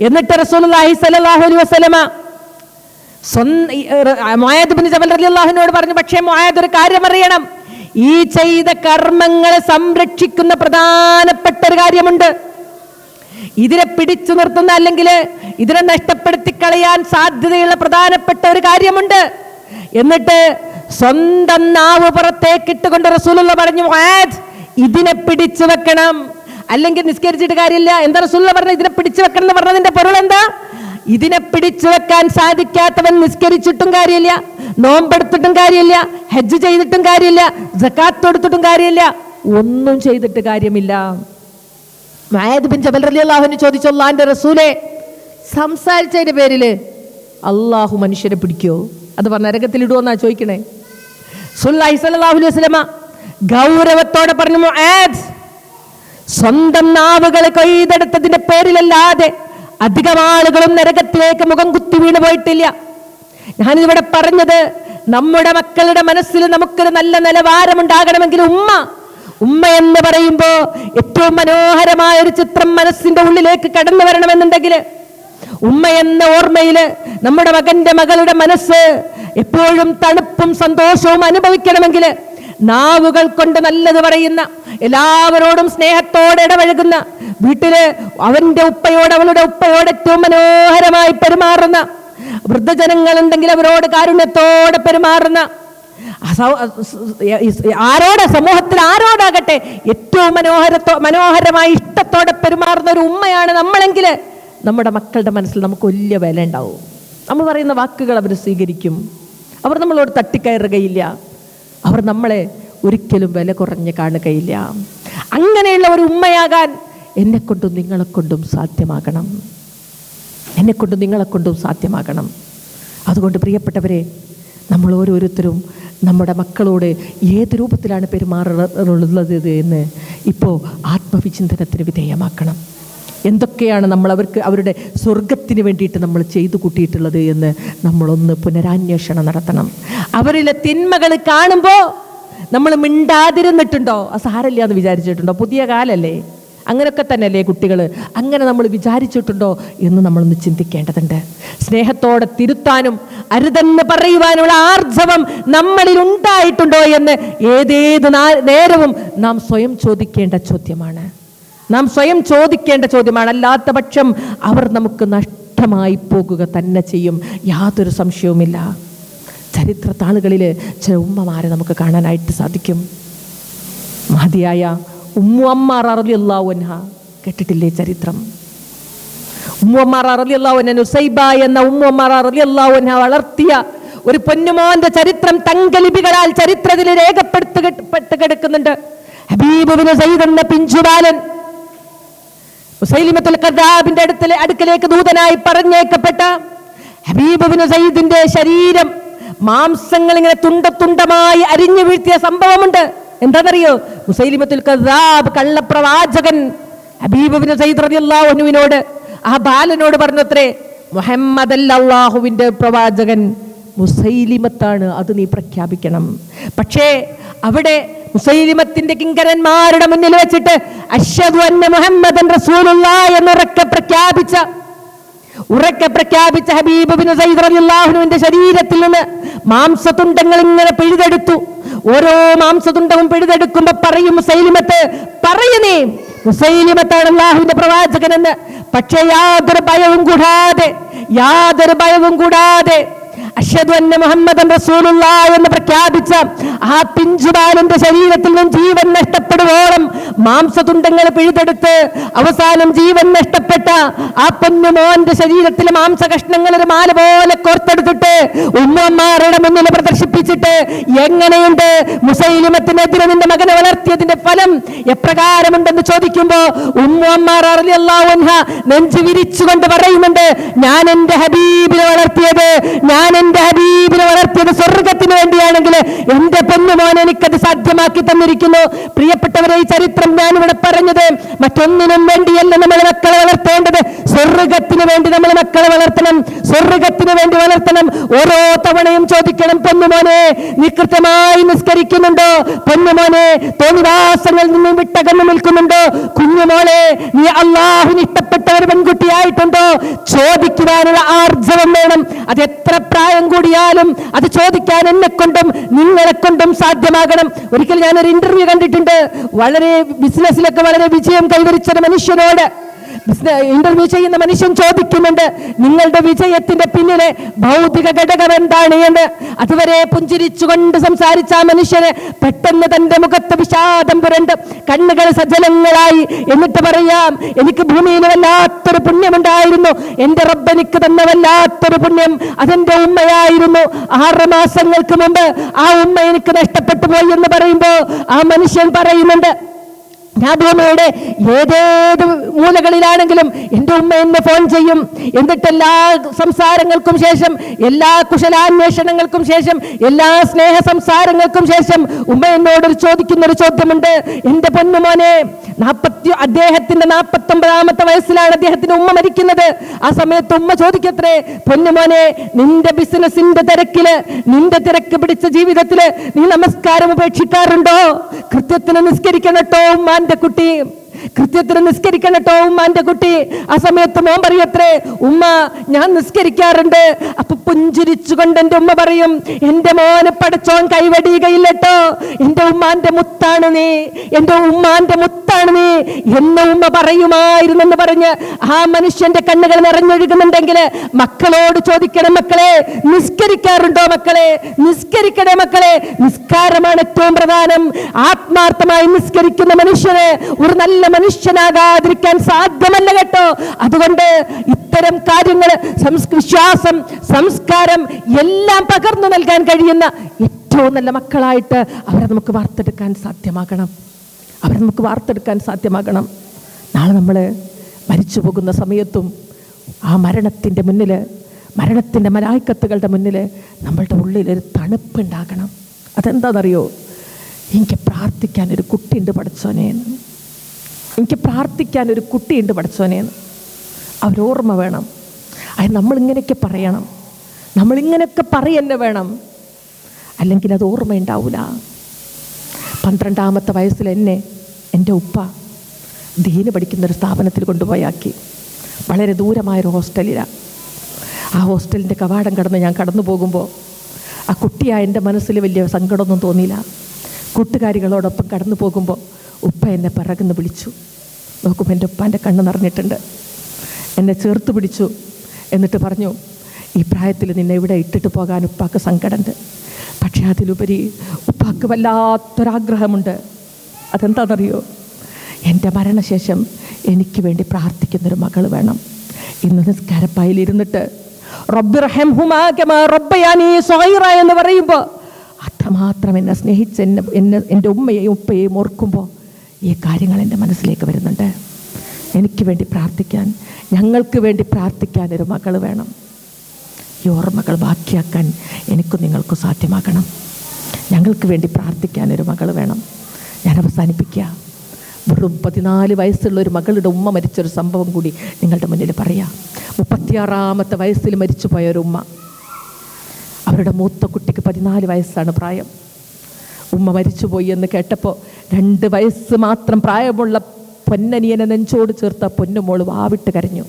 എന്നിട്ട് റസൂലുള്ളാഹി സ്വല്ലല്ലാഹു അലൈഹി വസല്ലമ മുആദ് ഇബ്നു ജബൽ റളിയല്ലാഹു അൻഹുവോട് പറഞ്ഞു, പക്ഷേ മുആദ് ഒരു കാര്യം അറിയണം, ഈ ചെയ്ത കർമ്മങ്ങളെ സംരക്ഷിക്കുന്ന പ്രധാനപ്പെട്ട ഒരു കാര്യമുണ്ട്. ഇതിനെ പിടിച്ചു നിർത്തുന്ന അല്ലെങ്കിൽ ഇതിനെ നഷ്ടപ്പെടുത്തി കളയാൻ സാധ്യതയുള്ള പ്രധാനപ്പെട്ട ഒരു കാര്യമുണ്ട്. എന്നിട്ട് സ്വന്തം നാവ് പുറത്തേക്കിട്ടുകൊണ്ട് റസൂലുള്ള പറഞ്ഞു, മുആദ് ഇതിനെ പിടിച്ചു വെക്കണം, അല്ലെങ്കിൽ നിസ്കരിച്ചിട്ട് കാര്യമില്ല. എന്താ റസൂലുള്ള പറഞ്ഞത്? ഇതിനെ പിടിച്ചു വെക്കണം എന്ന് പറഞ്ഞതിന്റെ പൊരുൾ എന്താ? ഇതിനെ പിടിച്ചു വെക്കാൻ സാധിക്കാത്തവൻ നിസ്കരിച്ചിട്ടും കാര്യമില്ല, നോമ്പെടുത്തിട്ടും കാര്യമില്ല, ഹജ്ജ് ചെയ്തിട്ടും കാര്യമില്ല, സകാത്ത് കൊടുത്തിട്ടും കാര്യമില്ല, ഒന്നും ചെയ്തിട്ട് കാര്യമില്ല. മുആദ് ബിൻ ജബൽ റളിയല്ലാഹു അൻഹു ചോദിച്ചു, അല്ലാഹുവിന്റെ റസൂലേ, സംസാരിച്ചതിന്റെ പേരില് അള്ളാഹു മനുഷ്യരെ പിടിക്കോ? അത് പറഞ്ഞ നരകത്തിലിടുവോന്നാ ചോദിക്കണേ. റസൂലുള്ളാഹി സ്വല്ലല്ലാഹു അലൈഹി വസല്ലമ ഗൗരവത്തോടെ പറഞ്ഞു, മുആദ് സ്വന്തം നാവുകളെ കൊയ്തെടുത്തതിന്റെ പേരിലല്ലാതെ അധികം ആളുകളും നരകത്തിലേക്ക് മുഖം കുത്തി വീണ് പോയിട്ടില്ല. ഞാനിവിടെ പറഞ്ഞത്, നമ്മുടെ മക്കളുടെ മനസ്സിൽ നമുക്കൊരു നല്ല നിലവാരമുണ്ടാകണമെങ്കിൽ ഉമ്മ എന്ന് പറയുമ്പോൾ ഏറ്റവും മനോഹരമായ ഒരു ചിത്രം മനസ്സിന്റെ ഉള്ളിലേക്ക് കടന്നു വരണമെന്നുണ്ടെങ്കിൽ, ഉമ്മ എന്ന ഓർമ്മയില് നമ്മുടെ മകളുടെ മനസ്സ് എപ്പോഴും തണുപ്പും സന്തോഷവും അനുഭവിക്കണമെങ്കിൽ, നാവുകൾ കൊണ്ട് നല്ലത് പറയുന്ന, എല്ലാവരോടും സ്നേഹത്തോടെ ഇടപഴകുന്ന, വീട്ടില് അവന്റെ ഉപ്പയോട് അവളുടെ ഉപ്പയോട് ഏറ്റവും മനോഹരമായി പെരുമാറുന്ന, വൃദ്ധജനങ്ങളുണ്ടെങ്കിൽ അവരോട് കാരുണ്യത്തോടെ പെരുമാറുന്ന, സമൂഹത്തിൽ ആരോടാകട്ടെ ഏറ്റവും മനോഹരമായി ഇഷ്ടത്തോടെ പെരുമാറുന്ന ഒരു ഉമ്മയാണ് നമ്മളെങ്കിൽ, നമ്മുടെ മക്കളുടെ മനസ്സിൽ നമുക്ക് വലിയ വില ഉണ്ടാവും. നമ്മൾ പറയുന്ന വാക്കുകൾ അവർ സ്വീകരിക്കും. അവർ നമ്മളോട് തട്ടിക്കയറുകയില്ല. അവർ നമ്മളെ ഒരിക്കലും വില കുറഞ്ഞ് കാണുകയില്ല. അങ്ങനെയുള്ള ഒരു ഉമ്മയാകാൻ എന്നെക്കൊണ്ടും നിങ്ങളെക്കൊണ്ടും സാധ്യമാകണം. എന്നെക്കൊണ്ടും നിങ്ങളെക്കൊണ്ടും സാധ്യമാകണം. അതുകൊണ്ട് പ്രിയപ്പെട്ടവരെ, നമ്മൾ ഓരോരുത്തരും നമ്മുടെ മക്കളോട് ഏത് രൂപത്തിലാണ് പെരുമാറുള്ളത് എന്ന് ഇപ്പോൾ ആത്മവിചിന്തനത്തിന് വിധേയമാക്കണം. എന്തൊക്കെയാണ് നമ്മൾ അവരുടെ സ്വർഗത്തിന് വേണ്ടിയിട്ട് നമ്മൾ ചെയ്തു കൂട്ടിയിട്ടുള്ളത് എന്ന് നമ്മളൊന്ന് പുനരാന്വേഷണം നടത്തണം. അവരിലെ തിന്മകൾ കാണുമ്പോൾ നമ്മൾ മിണ്ടാതിരുന്നിട്ടുണ്ടോ? സാരമില്ല എന്ന് വിചാരിച്ചിട്ടുണ്ടോ? പുതിയ കാലല്ലേ, അങ്ങനെയൊക്കെ തന്നെയല്ലേ കുട്ടികൾ, അങ്ങനെ നമ്മൾ വിചാരിച്ചിട്ടുണ്ടോ എന്ന് നമ്മളൊന്ന് ചിന്തിക്കേണ്ടതുണ്ട്. സ്നേഹത്തോടെ തിരുത്താനും അരുതെന്ന് പറയുവാനുള്ള ആർജവം നമ്മളിൽ ഉണ്ടായിട്ടുണ്ടോ എന്ന് ഏതേത് നേരവും നാം സ്വയം ചോദിക്കേണ്ട ചോദ്യമാണ്. അല്ലാത്ത പക്ഷം അവർ നമുക്ക് നഷ്ടമായി പോകുക തന്നെ ചെയ്യും, യാതൊരു സംശയവുമില്ല. ചരിത്ര താളുകളിൽ ചില ഉമ്മമാരെ നമുക്ക് കാണാനായിട്ട് സാധിക്കും. മഹതിയായ ഉമ്മു അമ്മാറ റളിയല്ലാഹു അൻഹ, കേട്ടിട്ടില്ലേ ചരിത്രം? ഉമ്മു അമ്മാറ റളിയല്ലാഹു അൻഹ, നുസൈബ എന്ന ഉമ്മു അമ്മാറ റളിയല്ലാഹു അൻഹ വളർത്തിയ ഒരു പൊന്നുമോന്റെ ചരിത്രം തങ്കലിപികളാൽ ചരിത്രത്തിൽ രേഖപ്പെടുത്തപ്പെട്ട് കിടക്കുന്നുണ്ട്. ഹബീബ് ഇബ്നു സയ്യിദ് എന്ന പിഞ്ചുബാലൻ മുസൈലിമത്തുൽ കദ്ദാബിന്റെ അടുക്കലേക്ക് ദൂതനായി പറഞ്ഞേക്കപ്പെട്ട ഹബീബ് ഇബ്നു സയ്യിദിന്റെ ശരീരം മാംസങ്ങൾ ഇങ്ങനെ തുണ്ടമായി അരിഞ്ഞു വീഴ്ത്തിയ സംഭവമുണ്ട്. എന്താണെന്നറിയോ? മുസൈലിമത്തുൽ കദ്ദാബ് കള്ളപ്രവാചകൻ ഹബീബ് ഇബ്നു സയ്യിദ് റളിയല്ലാഹു അൻഹുവിനോട്, ആ ബാലനോട് പറഞ്ഞത്രേ, മുഹമ്മദ് അല്ലാഹുവിന്റെ പ്രവാചകൻ മുസൈലിമത്താണ്, അത് നീ പ്രഖ്യാപിക്കണം. പക്ഷേ അവിടെ മുസൈലിമത്തിന്റെ കിങ്കരന്മാരുടെ മുന്നിൽ വെച്ചിട്ട് അശ്ഹദു അന്ന മുഹമ്മദൻ റസൂലുള്ളാഹി എന്ന് ഉറക്കെ പ്രഖ്യാപിച്ച ഹബീബ് ഇബ്നു സയ്യിദ് റളിയല്ലാഹു അൻഹുവിന്റെ ശരീരത്തിൽ നിന്ന് മാംസതുണ്ടങ്ങൾ ഇങ്ങനെ പിഴുതെടുത്തു. ഓരോ മാംസതുണ്ടവും പിഴുതെടുക്കുമ്പോ പറയും മുസൈലിമത്ത്, പറയുന്നേ മുസൈലിമത്താണ് അല്ലാഹുവിന്റെ പ്രവാചകൻ എന്ന്. പക്ഷേ യാതൊരു ഭയവും കൂടാതെ അശ്ഹദു അന്ന മുഹമ്മദൻ റസൂലുള്ളാഹി എന്ന് പ്രഖ്യാപിച്ച ആ പിഞ്ചുബാലന്റെ ശരീരത്തിൽ നിന്നും ജീവൻ നഷ്ടപ്പെടുവോളം മാംസതുണ്ടങ്ങൾ പിഴുതെടുത്ത് അവസാനം ജീവൻ നഷ്ടപ്പെട്ട ആ പൊന്നുമോന്റെ ശരീരത്തിലെ മാംസകഷ്ണങ്ങൾ ഒരു മാല പോലെ കോർത്തെടുത്തിട്ട് ഉമ്മമാരുടെ മുന്നിൽ പ്രദർശിപ്പിച്ചിട്ട്, എങ്ങനെയുണ്ട് മുസൈലിമത്തിനെതിരെ നിന്റെ മകനെ വളർത്തിയതിന്റെ ഫലം എപ്രകാരമുണ്ടെന്ന് ചോദിക്കുമ്പോ ഉമ്മമാർ റളിയല്ലാഹു അൻഹ നെഞ്ചു വിരിച്ചുകൊണ്ട് പറയുന്നുണ്ട്, ഞാൻ എന്റെ ഹബീബിനെ വളർത്തിയത് സ്വർഗത്തിന് വേണ്ടിയാണെങ്കിൽ എന്റെ പൊന്നുമോൻ എനിക്കത് സാധ്യമാക്കി തന്നിരിക്കുന്നു. പ്രിയപ്പെട്ടവരെ, ഈ ചരിത്രം ഞാനിവിടെ പറഞ്ഞത് മറ്റൊന്നിനും വേണ്ടിയല്ല നമ്മൾ മക്കളെ വളർത്തേണ്ടത്. സ്വർഗത്തിന് വേണ്ടി നമ്മൾ മക്കളെ വളർത്തണം. ഓരോ തവണയും ചോദിക്കണം, പൊന്നുമോനെ നീ കൃത്യമായി നിസ്കരിക്കുന്നുണ്ടോ? പൊന്നുമോനെ തോന്നിവാസങ്ങളിൽ നിന്നും വിട്ടകന്നു നിൽക്കുന്നുണ്ടോ? കുഞ്ഞുമോളെ നീ അല്ലാഹുവിന് ഇഷ്ടപ്പെട്ട ഒരു പെൺകുട്ടിയായിട്ടുണ്ടോ? ചോദിക്കുവാനുള്ള ആർജവം വേണം. അത് എത്ര പ്രായം കൂടിയാലും അത് ചോദിക്കാൻ എന്നെക്കൊണ്ടും നിങ്ങളെക്കൊണ്ടും സാധ്യമാകണം. ഒരിക്കൽ ഞാനൊരു ഇന്റർവ്യൂ കണ്ടിട്ടുണ്ട്. ബിസിനസ്സിലൊക്കെ വളരെ വിജയം കൈവരിച്ച മനുഷ്യനോട് ഇന്റർവ്യൂ ചെയ്യുന്ന മനുഷ്യൻ ചോദിക്കുന്നുണ്ട്, നിങ്ങളുടെ വിജയത്തിന്റെ പിന്നിലെ ഭൗതിക ഘടകം എന്താണ് എന്ന്. അതുവരെ പുഞ്ചിരിച്ചുകൊണ്ട് സംസാരിച്ച ആ മനുഷ്യന് പെട്ടെന്ന് തന്റെ മുഖത്ത് വിഷാദം പുരണ്ട് കണ്ണുകൾ സജലങ്ങളായി. എന്നിട്ട് പറയാം, എനിക്ക് ഭൂമിയിൽ വല്ലാത്തൊരു പുണ്യമുണ്ടായിരുന്നു, എന്റെ റബ്ബ് എനിക്ക് തന്ന വല്ലാത്തൊരു പുണ്യം അതെന്റെ ഉമ്മയായിരുന്നു. 6 മാസങ്ങൾക്ക് മുമ്പ് ആ ഉമ്മ എനിക്ക് നഷ്ടപ്പെട്ടു പോയി എന്ന് പറയുമ്പോ ആ മനുഷ്യൻ പറയുന്നുണ്ട്, ഞാൻ ഭൂമിയുടെ ഏതേത് മൂലകളിലാണെങ്കിലും എൻ്റെ ഉമ്മ എന്നെ ഫോൺ ചെയ്യും. എന്നിട്ട് എല്ലാ സംസാരങ്ങൾക്കും ശേഷം, എല്ലാ കുശലാന്വേഷണങ്ങൾക്കും ശേഷം, എല്ലാ സ്നേഹ സംസാരങ്ങൾക്കും ശേഷം ഉമ്മ എന്നോട് ചോദിക്കുന്നൊരു ചോദ്യമുണ്ട്, എൻ്റെ പൊന്നുമോനെ, അദ്ദേഹത്തിന്റെ 49ാമത്തെ വയസ്സിലാണ് അദ്ദേഹത്തിന്റെ ഉമ്മ മരിക്കുന്നത്. ആ സമയത്ത് ഉമ്മ ചോദിക്കത്രേ, പൊന്നുമോനെ, നിന്റെ ബിസിനസിന്റെ തിരക്കില്, നിന്റെ തിരക്ക് പിടിച്ച ജീവിതത്തില് നീ നമസ്കാരം ഉപേക്ഷിക്കാറുണ്ടോ? കൃത്യത്തിന് നിസ്കരിക്കണട്ടോ ഉമ്മാന്റെ കുട്ടി, കൃത്യത്തിന് നിസ്കരിക്കണട്ടോ ഉമ്മാന്റെ കുട്ടി. ആ സമയത്ത് മോൻ പറയത്രേ, ഉമ്മ ഞാൻ നിസ്കരിക്കാറുണ്ട്. അപ്പൊ പുഞ്ചിരിച്ചുകൊണ്ട് എൻ്റെ ഉമ്മ പറയും, എൻ്റെ മോനെ പടച്ചോൻ കൈവടിയുകയില്ലട്ടോ, എൻ്റെ ഉമ്മാന്റെ മുത്താണ് നീ, എൻ്റെ ഉമ്മാന്റെ മുത്താണ് നീ എന്ന് ഉമ്മ പറയുമായിരുന്നെന്ന് പറഞ്ഞ് ആ മനുഷ്യന്റെ കണ്ണുകൾ നിറഞ്ഞൊഴുകുന്നുണ്ടെങ്കിൽ മക്കളോട് ചോദിക്കണം, മക്കളെ നിസ്കരിക്കാറുണ്ടോ? മക്കളെ നിസ്കരിക്കണേ മക്കളെ, നിസ്കാരമാണ് ഏറ്റവും പ്രധാനം. ആത്മാർത്ഥമായി നിസ്കരിക്കുന്ന മനുഷ്യന് ഒരു നല്ല മനുഷ്യനാകാതിരിക്കാൻ സാധ്യമല്ല കേട്ടോ. അതുകൊണ്ട് ഇത്തരം കാര്യങ്ങൾ, വിശ്വാസം, സംസ്കാരം എല്ലാം പകർന്നു നൽകാൻ കഴിയുന്ന ഏറ്റവും നല്ല മക്കളായിട്ട് അവരെ നമുക്ക് വാർത്തെടുക്കാൻ സാധ്യമാകണം. നാളെ നമ്മൾ മരിച്ചു പോകുന്ന സമയത്തും ആ മരണത്തിൻ്റെ മുന്നിൽ, മരണത്തിൻ്റെ മലായിക്കത്തുകളുടെ മുന്നിൽ നമ്മളുടെ ഉള്ളിലൊരു തണുപ്പുണ്ടാകണം. അതെന്താണെന്നറിയോ? എനിക്ക് പ്രാർത്ഥിക്കാനൊരു കുട്ടിയുണ്ട് പഠിച്ചോനേന്ന്, എനിക്ക് പ്രാർത്ഥിക്കാനൊരു കുട്ടിയുണ്ട് പഠിച്ചോനേന്ന് അവരോർമ്മ വേണം. അത് നമ്മളിങ്ങനെയൊക്കെ പറയണം, നമ്മളിങ്ങനെയൊക്കെ പറയന്നെ വേണം, അല്ലെങ്കിൽ അത് ഓർമ്മയുണ്ടാവില്ല. 12ാമത്തെ വയസ്സിൽ എന്നെ എൻ്റെ ഉപ്പ ദീന് പഠിക്കുന്നൊരു സ്ഥാപനത്തിൽ കൊണ്ടുപോയാക്കി. വളരെ ദൂരമായൊരു ഹോസ്റ്റലിലാണ്. ആ ഹോസ്റ്റലിൻ്റെ കവാടം കടന്ന് ഞാൻ കടന്നു പോകുമ്പോൾ ആ കുട്ടിയായ എൻ്റെ മനസ്സിൽ വലിയ സങ്കടമൊന്നും തോന്നിയില്ല. കൂട്ടുകാരികളോടൊപ്പം കടന്നു പോകുമ്പോൾ ഉപ്പ എന്നെ പിറകുന്ന് വിളിച്ചു. നോക്കുമ്പോൾ എൻ്റെ ഉപ്പാൻ്റെ കണ്ണ് നിറഞ്ഞിട്ടുണ്ട്. എന്നെ ചേർത്ത് പിടിച്ചു. എന്നിട്ട് പറഞ്ഞു, ഈ പ്രായത്തിൽ നിന്നെ ഇവിടെ ഇട്ടിട്ട് പോകാൻ ഉപ്പാക്ക് സങ്കടമുണ്ട്, പക്ഷെ അതിലുപരി ഉപ്പാക്ക് വല്ലാത്തൊരാഗ്രഹമുണ്ട്. അതെന്താണെന്നറിയോ? എൻ്റെ മരണശേഷം എനിക്ക് വേണ്ടി പ്രാർത്ഥിക്കുന്നൊരു മകൾ വേണം. ഇന്ന് നിസ്കാരപ്പായിലിരുന്നിട്ട് റബ്ബി റഹംഹുമാ കമാ റബ്ബയാനി സഗീറ എന്ന് പറയുമ്പോൾ അത്രമാത്രം എന്നെ സ്നേഹിച്ച എൻ്റെ ഉമ്മയെയും ഉപ്പയെയും ഓർക്കുമ്പോൾ ഈ കാര്യങ്ങൾ എൻ്റെ മനസ്സിലേക്ക് വരുന്നുണ്ട്. എനിക്ക് വേണ്ടി പ്രാർത്ഥിക്കാൻ, ഞങ്ങൾക്ക് വേണ്ടി പ്രാർത്ഥിക്കാൻ ഒരു മകൾ വേണം. ഈ ഓർമ്മകൾ ബാക്കിയാക്കാൻ എനിക്കും നിങ്ങൾക്കും സാധ്യമാകണം. ഞങ്ങൾക്ക് വേണ്ടി പ്രാർത്ഥിക്കാൻ ഒരു മകൾ വേണം. ഞാൻ അവസാനിപ്പിക്കുക. വെറും 14 വയസ്സുള്ള ഒരു മകളുടെ ഉമ്മ മരിച്ചൊരു സംഭവം കൂടി നിങ്ങളുടെ മുന്നിൽ പറയാം. 36ാമത്തെ വയസ്സിൽ മരിച്ചു പോയൊരു ഉമ്മ. അവരുടെ മൂത്ത കുട്ടിക്ക് 14 വയസ്സാണ് പ്രായം. ഉമ്മ മരിച്ചുപോയി എന്ന് കേട്ടപ്പോൾ 2 വയസ്സ് മാത്രം പ്രായമുള്ള പൊന്നനിയനെ നെഞ്ചോട് ചേർത്ത പൊന്നുമോള് വാവിട്ട് കരഞ്ഞു.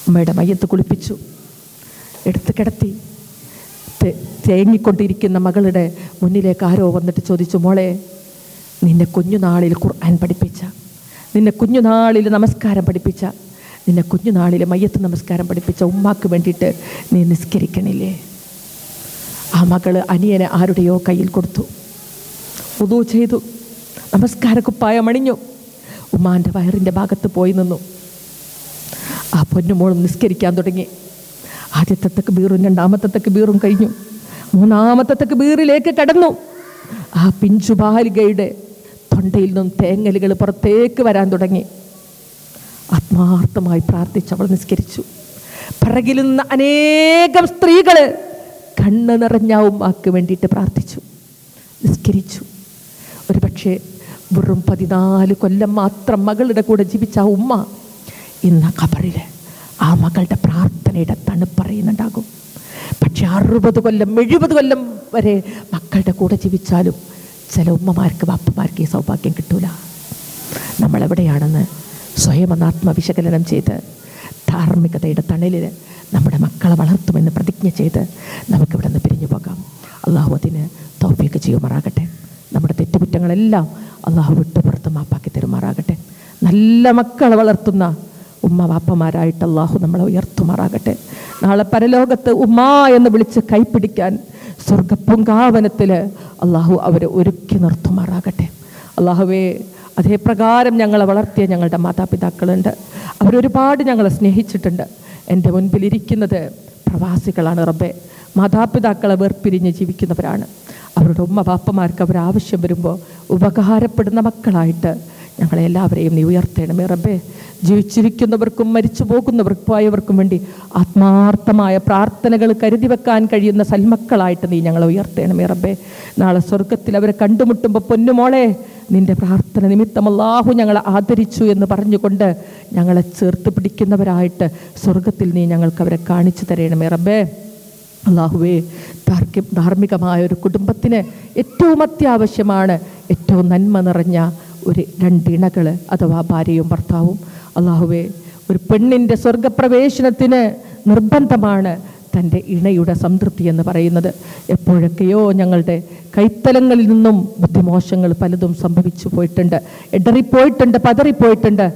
ഉമ്മയുടെ മയ്യത്ത് കുളിപ്പിച്ചു, എടുത്ത് കിടത്തി. തേങ്ങിക്കൊണ്ടിരിക്കുന്ന മകളുടെ മുന്നിലേക്ക് ആരോ വന്നിട്ട് ചോദിച്ചു, മോളെ, നിന്നെ കുഞ്ഞുനാളിൽ ഖുർആൻ പഠിപ്പിച്ച, നിന്നെ കുഞ്ഞുനാളിൽ നമസ്കാരം പഠിപ്പിച്ച, നിന്നെ കുഞ്ഞുനാളിൽ മയ്യത്ത് നമസ്കാരം പഠിപ്പിച്ച ഉമ്മാക്ക് വേണ്ടിയിട്ട് നീ നിസ്കരിക്കണില്ലേ? ആ മകള് അനിയനെ ആരുടെയോ കയ്യിൽ കൊടുത്തു. വുദൂ ചെയ്തു, നമസ്കാരക്കുപ്പായം അണിഞ്ഞു, ഉമ്മാൻ്റെ വയറിൻ്റെ ഭാഗത്ത് പോയി നിന്നു. ആ പൊന്നുമോളും നിസ്കരിക്കാൻ തുടങ്ങി. ആദ്യത്തെ തക്ബീറും 2ാമത്തെ തക്ബീറും കഴിഞ്ഞു. 3ാമത്തെ തക്ബീറിലേക്ക് കടന്നു. ആ പിഞ്ചു ബാലികയുടെ തൊണ്ടയിൽ നിന്നും തേങ്ങലുകൾ പുറത്തേക്ക് വരാൻ തുടങ്ങി. ആത്മാർത്ഥമായി പ്രാർത്ഥിച്ചവൾ നിസ്കരിച്ചു. പിറകിൽ നിന്ന് അനേകം സ്ത്രീകൾ കണ്ണ് നിറഞ്ഞ ഉമ്മാക്ക് വേണ്ടിയിട്ട് പ്രാർത്ഥിച്ചു, നിസ്കരിച്ചു. ഒരു പക്ഷേ വെറും 14 കൊല്ലം മാത്രം മകളുടെ കൂടെ ജീവിച്ച ആ ഉമ്മ ഇന്ന് ഖബറിൽ ആ മകളുടെ പ്രാർത്ഥനയുടെ തണുപ്പറിയുന്നുണ്ടാകും. പക്ഷെ 60 കൊല്ലം 70 കൊല്ലം വരെ മക്കളുടെ കൂടെ ജീവിച്ചാലും ചില ഉമ്മമാർക്ക് ബാപ്പമാർക്ക് ഈ സൗഭാഗ്യം കിട്ടൂല. നമ്മളെവിടെയാണെന്ന് സ്വയം ഒന്ന് ആത്മവിശകലനം ചെയ്ത് ധാർമ്മികതയുടെ തണലിൽ നമ്മുടെ മക്കളെ വളർത്തുമെന്ന് പ്രതിജ്ഞ ചെയ്ത് നമുക്കിവിടെ നിന്ന് പിരിഞ്ഞു പോകാം. അള്ളാഹു അതിന് തൗഫീഖ് ചെയ്യുമാറാകട്ടെ. നമ്മുടെ തെറ്റുകുറ്റങ്ങളെല്ലാം അള്ളാഹു വിട്ടുപുറത്ത് മാപ്പാക്കി തരുമാറാകട്ടെ. നല്ല മക്കളെ വളർത്തുന്ന ഉമ്മ വാപ്പമാരായിട്ട് അള്ളാഹു നമ്മളെ ഉയർത്തുമാറാകട്ടെ. നാളെ പരലോകത്ത് ഉമ്മ എന്ന് വിളിച്ച് കൈപ്പിടിക്കാൻ സ്വർഗപ്പൂങ്കാവനത്തിൽ അള്ളാഹു അവരെ ഒരുക്കി നിർത്തുമാറാകട്ടെ. അള്ളാഹുവേ, അതേ പ്രകാരം ഞങ്ങളെ വളർത്തിയ ഞങ്ങളുടെ മാതാപിതാക്കളുണ്ട്. അവരൊരുപാട് ഞങ്ങളെ സ്നേഹിച്ചിട്ടുണ്ട്. എൻ്റെ മുൻപിലിരിക്കുന്നത് പ്രവാസികളാണ് റബ്ബേ. മാതാപിതാക്കളെ വേർപിരിഞ്ഞ് ജീവിക്കുന്നവരാണ്. അവരുടെ ഉമ്മ ബാപ്പമാർക്ക് അവരാവശ്യം വരുമ്പോൾ ഉപകാരപ്പെടുന്ന മക്കളായിട്ട് ഞങ്ങളെ എല്ലാവരെയും നീ ഉയർത്തണമേ റബ്ബേ. ജീവിച്ചിരിക്കുന്നവർക്കും മരിച്ചു പോയവർക്കും വേണ്ടി ആത്മാർത്ഥമായ പ്രാർത്ഥനകൾ കരുതി വെക്കാൻ കഴിയുന്ന സൽമക്കളായിട്ട് നീ ഞങ്ങളെ ഉയർത്തണമേ റബ്ബേ. നാളെ സ്വർഗത്തിൽ അവരെ കണ്ടുമുട്ടുമ്പോൾ പൊന്നുമോളെ, നിന്റെ പ്രാർത്ഥന നിമിത്തം അല്ലാഹു ഞങ്ങളെ ആദരിച്ചു എന്ന് പറഞ്ഞുകൊണ്ട് ഞങ്ങളെ ചേർത്ത് പിടിക്കുന്നവരായിട്ട് സ്വർഗത്തിൽ നീ ഞങ്ങൾക്ക് അവരെ കാണിച്ചു തരണമേ റബ്ബേ. അല്ലാഹുവേ, ധാർമ്മികമായ ഒരു കുടുംബത്തിന് ഏറ്റവും അത്യാവശ്യമാണ് ഏറ്റവും നന്മ നിറഞ്ഞ ഒരു രണ്ടിണകൾ അഥവാ ഭാര്യയും ഭർത്താവും. അല്ലാഹുവേ, ഒരു പെണ്ണിൻ്റെ സ്വർഗപ്രവേശനത്തിന് നിർബന്ധമാണ് തൻ്റെ ഇണയുടെ സംതൃപ്തി എന്ന് പറയുന്നത്. എപ്പോഴൊക്കെയോ ഞങ്ങളുടെ കൈത്തലങ്ങളിൽ നിന്നും ബുദ്ധിമോശങ്ങൾ പലതും സംഭവിച്ചു പോയിട്ടുണ്ട്, ഇടറിപ്പോയിട്ടുണ്ട്, പതറിപ്പോയിട്ടുണ്ട്.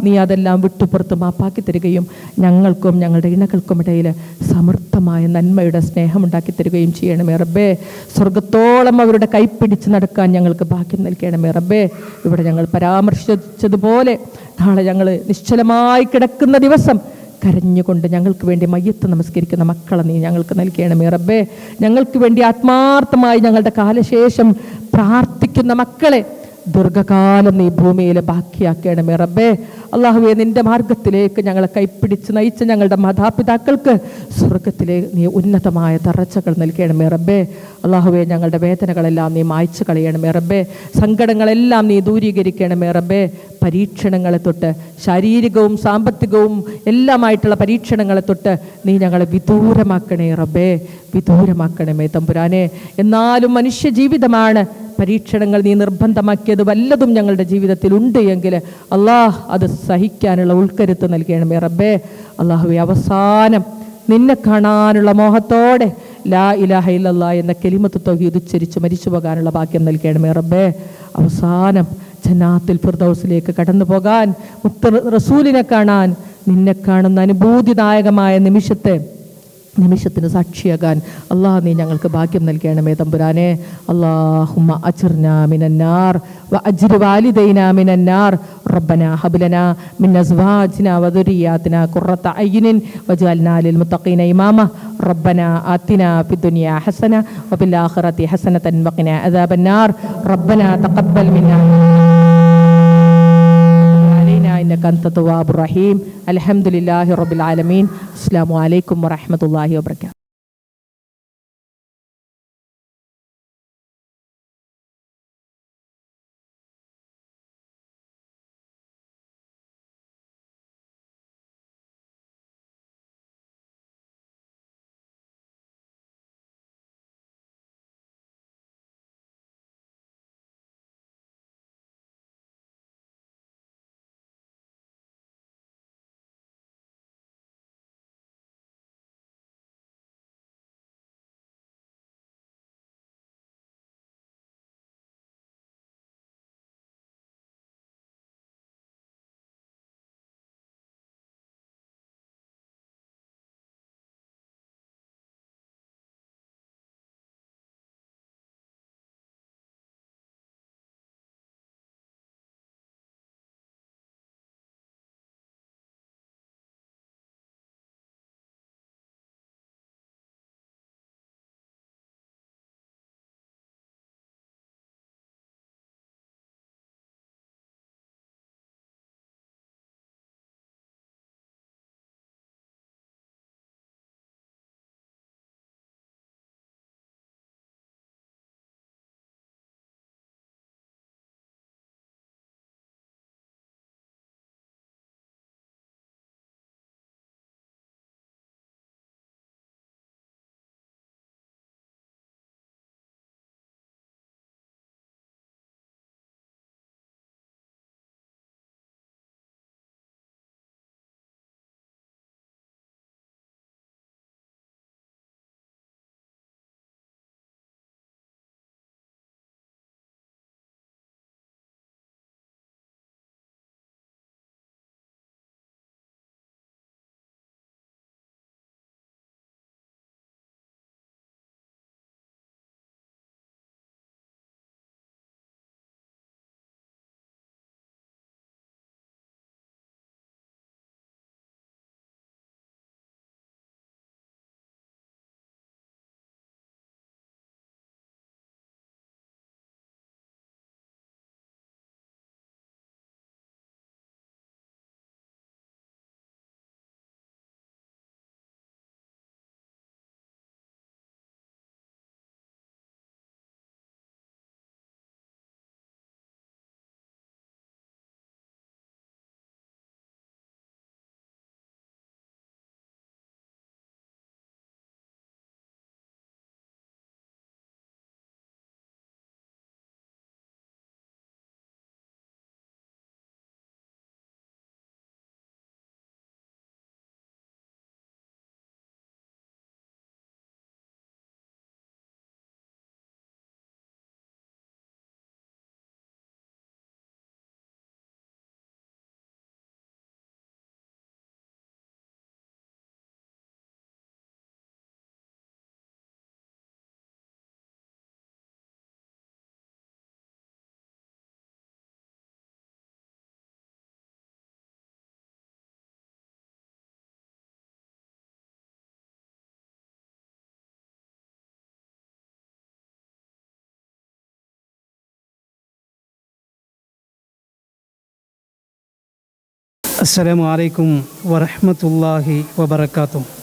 നീ അതെല്ലാം വിട്ടുപുറത്ത് മാപ്പാക്കി തരികയും ഞങ്ങൾക്കും ഞങ്ങളുടെ ഇണകൾക്കും ഇടയിൽ സമൃദ്ധമായ നന്മയുടെ സ്നേഹമുണ്ടാക്കി തരികയും ചെയ്യണമേ റബ്ബേ. സ്വർഗത്തോളം അവരുടെ കൈപ്പിടിച്ച് നടക്കാൻ ഞങ്ങൾക്ക് ഭാഗ്യം നൽകണമേ റബ്ബേ. ഇവിടെ ഞങ്ങൾ പരാമർശിച്ചതുപോലെ നാളെ ഞങ്ങൾ നിശ്ചലമായി കിടക്കുന്ന ദിവസം കരഞ്ഞുകൊണ്ട് ഞങ്ങൾക്ക് വേണ്ടി മയ്യത്ത് നമസ്കരിക്കുന്ന മക്കളെ നീ ഞങ്ങൾക്ക് നൽകണമേ റബ്ബേ. ഞങ്ങൾക്ക് വേണ്ടി ആത്മാർത്ഥമായി ഞങ്ങളുടെ കാലശേഷം പ്രാർത്ഥിക്കുന്ന മക്കളെ ദീർഘകാലം നീ ഭൂമിയിൽ ബാക്കിയാക്കണമേ റബ്ബേ. അല്ലാഹുവേ, നിന്റെ മാർഗത്തിലേക്ക് ഞങ്ങളെ കൈപ്പിടിച്ച് നയിച്ച ഞങ്ങളുടെ മാതാപിതാക്കൾക്ക് സ്വർഗത്തിലെ നീ ഉന്നതമായ ദറജകൾ നൽകണമേ റബ്ബേ. അല്ലാഹുവേ, ഞങ്ങളുടെ വേദനകളെല്ലാം നീ മായ്ച്ചു കളയണമേ റബ്ബേ. സങ്കടങ്ങളെല്ലാം നീ ദൂരീകരിക്കണമേ റബ്ബേ. പരീക്ഷണങ്ങളെ തൊട്ട്, ശാരീരികവും സാമ്പത്തികവും എല്ലാമായിട്ടുള്ള പരീക്ഷണങ്ങളെ തൊട്ട് നീ ഞങ്ങളെ വിദൂരമാക്കണേ റബ്ബേ, വിദൂരമാക്കണമേ തമ്പുരാനെ. എന്നാലും മനുഷ്യ ജീവിതമാണ്. പരീക്ഷണങ്ങൾ നീ നിർബന്ധമാക്കിയത് വല്ലതും ഞങ്ങളുടെ ജീവിതത്തിൽ ഉണ്ട് എങ്കിൽ അത് സഹിക്കാനുള്ള ഉൾക്കരുത്ത് നൽകണമേ റബ്ബേ. അല്ലാഹുവേ, അവസാനം നിന്നെ കാണാനുള്ള മോഹത്തോടെ ലാ ഇലാഹ ഇല്ലല്ലാഹ് എന്ന കലിമത്ത് തൗഹീദ് ഉച്ചരിച്ച് മരിച്ചു പോകാനുള്ള ഭാഗ്യം നൽകണമേ റബ്ബേ. അവസാനം ജന്നാത്തുൽ ഫിർദൗസിലേക്ക് കടന്നു പോകാൻ, മുത്ത് റസൂലിനെ കാണാൻ, നിന്നെ കാണുന്ന അനുഭൂതിദായകമായ നിമിഷത്തിന് സാക്ഷിയാകാൻ നീ ഞങ്ങൾക്ക് ഭാഗ്യം നൽകണമേ തമ്പുരാനെ. അല്ലാഹുമ്മ അജ്ർനാ മിനന്നാർ വ അജ്ർ വാലിദൈനാ മിനന്നാർ. റബ്ബനാ ഹബ് ലനാ മിൻ അസ്വാജിനാ വ ദുരിയാതിനാ ഖുറത അയ്യുനിൻ വജഅൽനാ ലിൽ മുത്തഖീന ഇമാമ. റബ്ബനാ ആതിനാ ഫിദ്ദുനിയാ ഹസന വഫിൽ ആഖിറതി ഹസനതൻ വഖിനാ അദാബന്നാർ. റബ്ബനാ തഖബ്ബൽ മിന്നാ إنك أنت التواب الرحيم. الحمد لله رب العالمين. السلام عليكم ورحمة الله وبركاته. അസ്സലാമു അലൈക്കും വറഹ്മത്തുള്ളാഹി വബറകാതുഹു.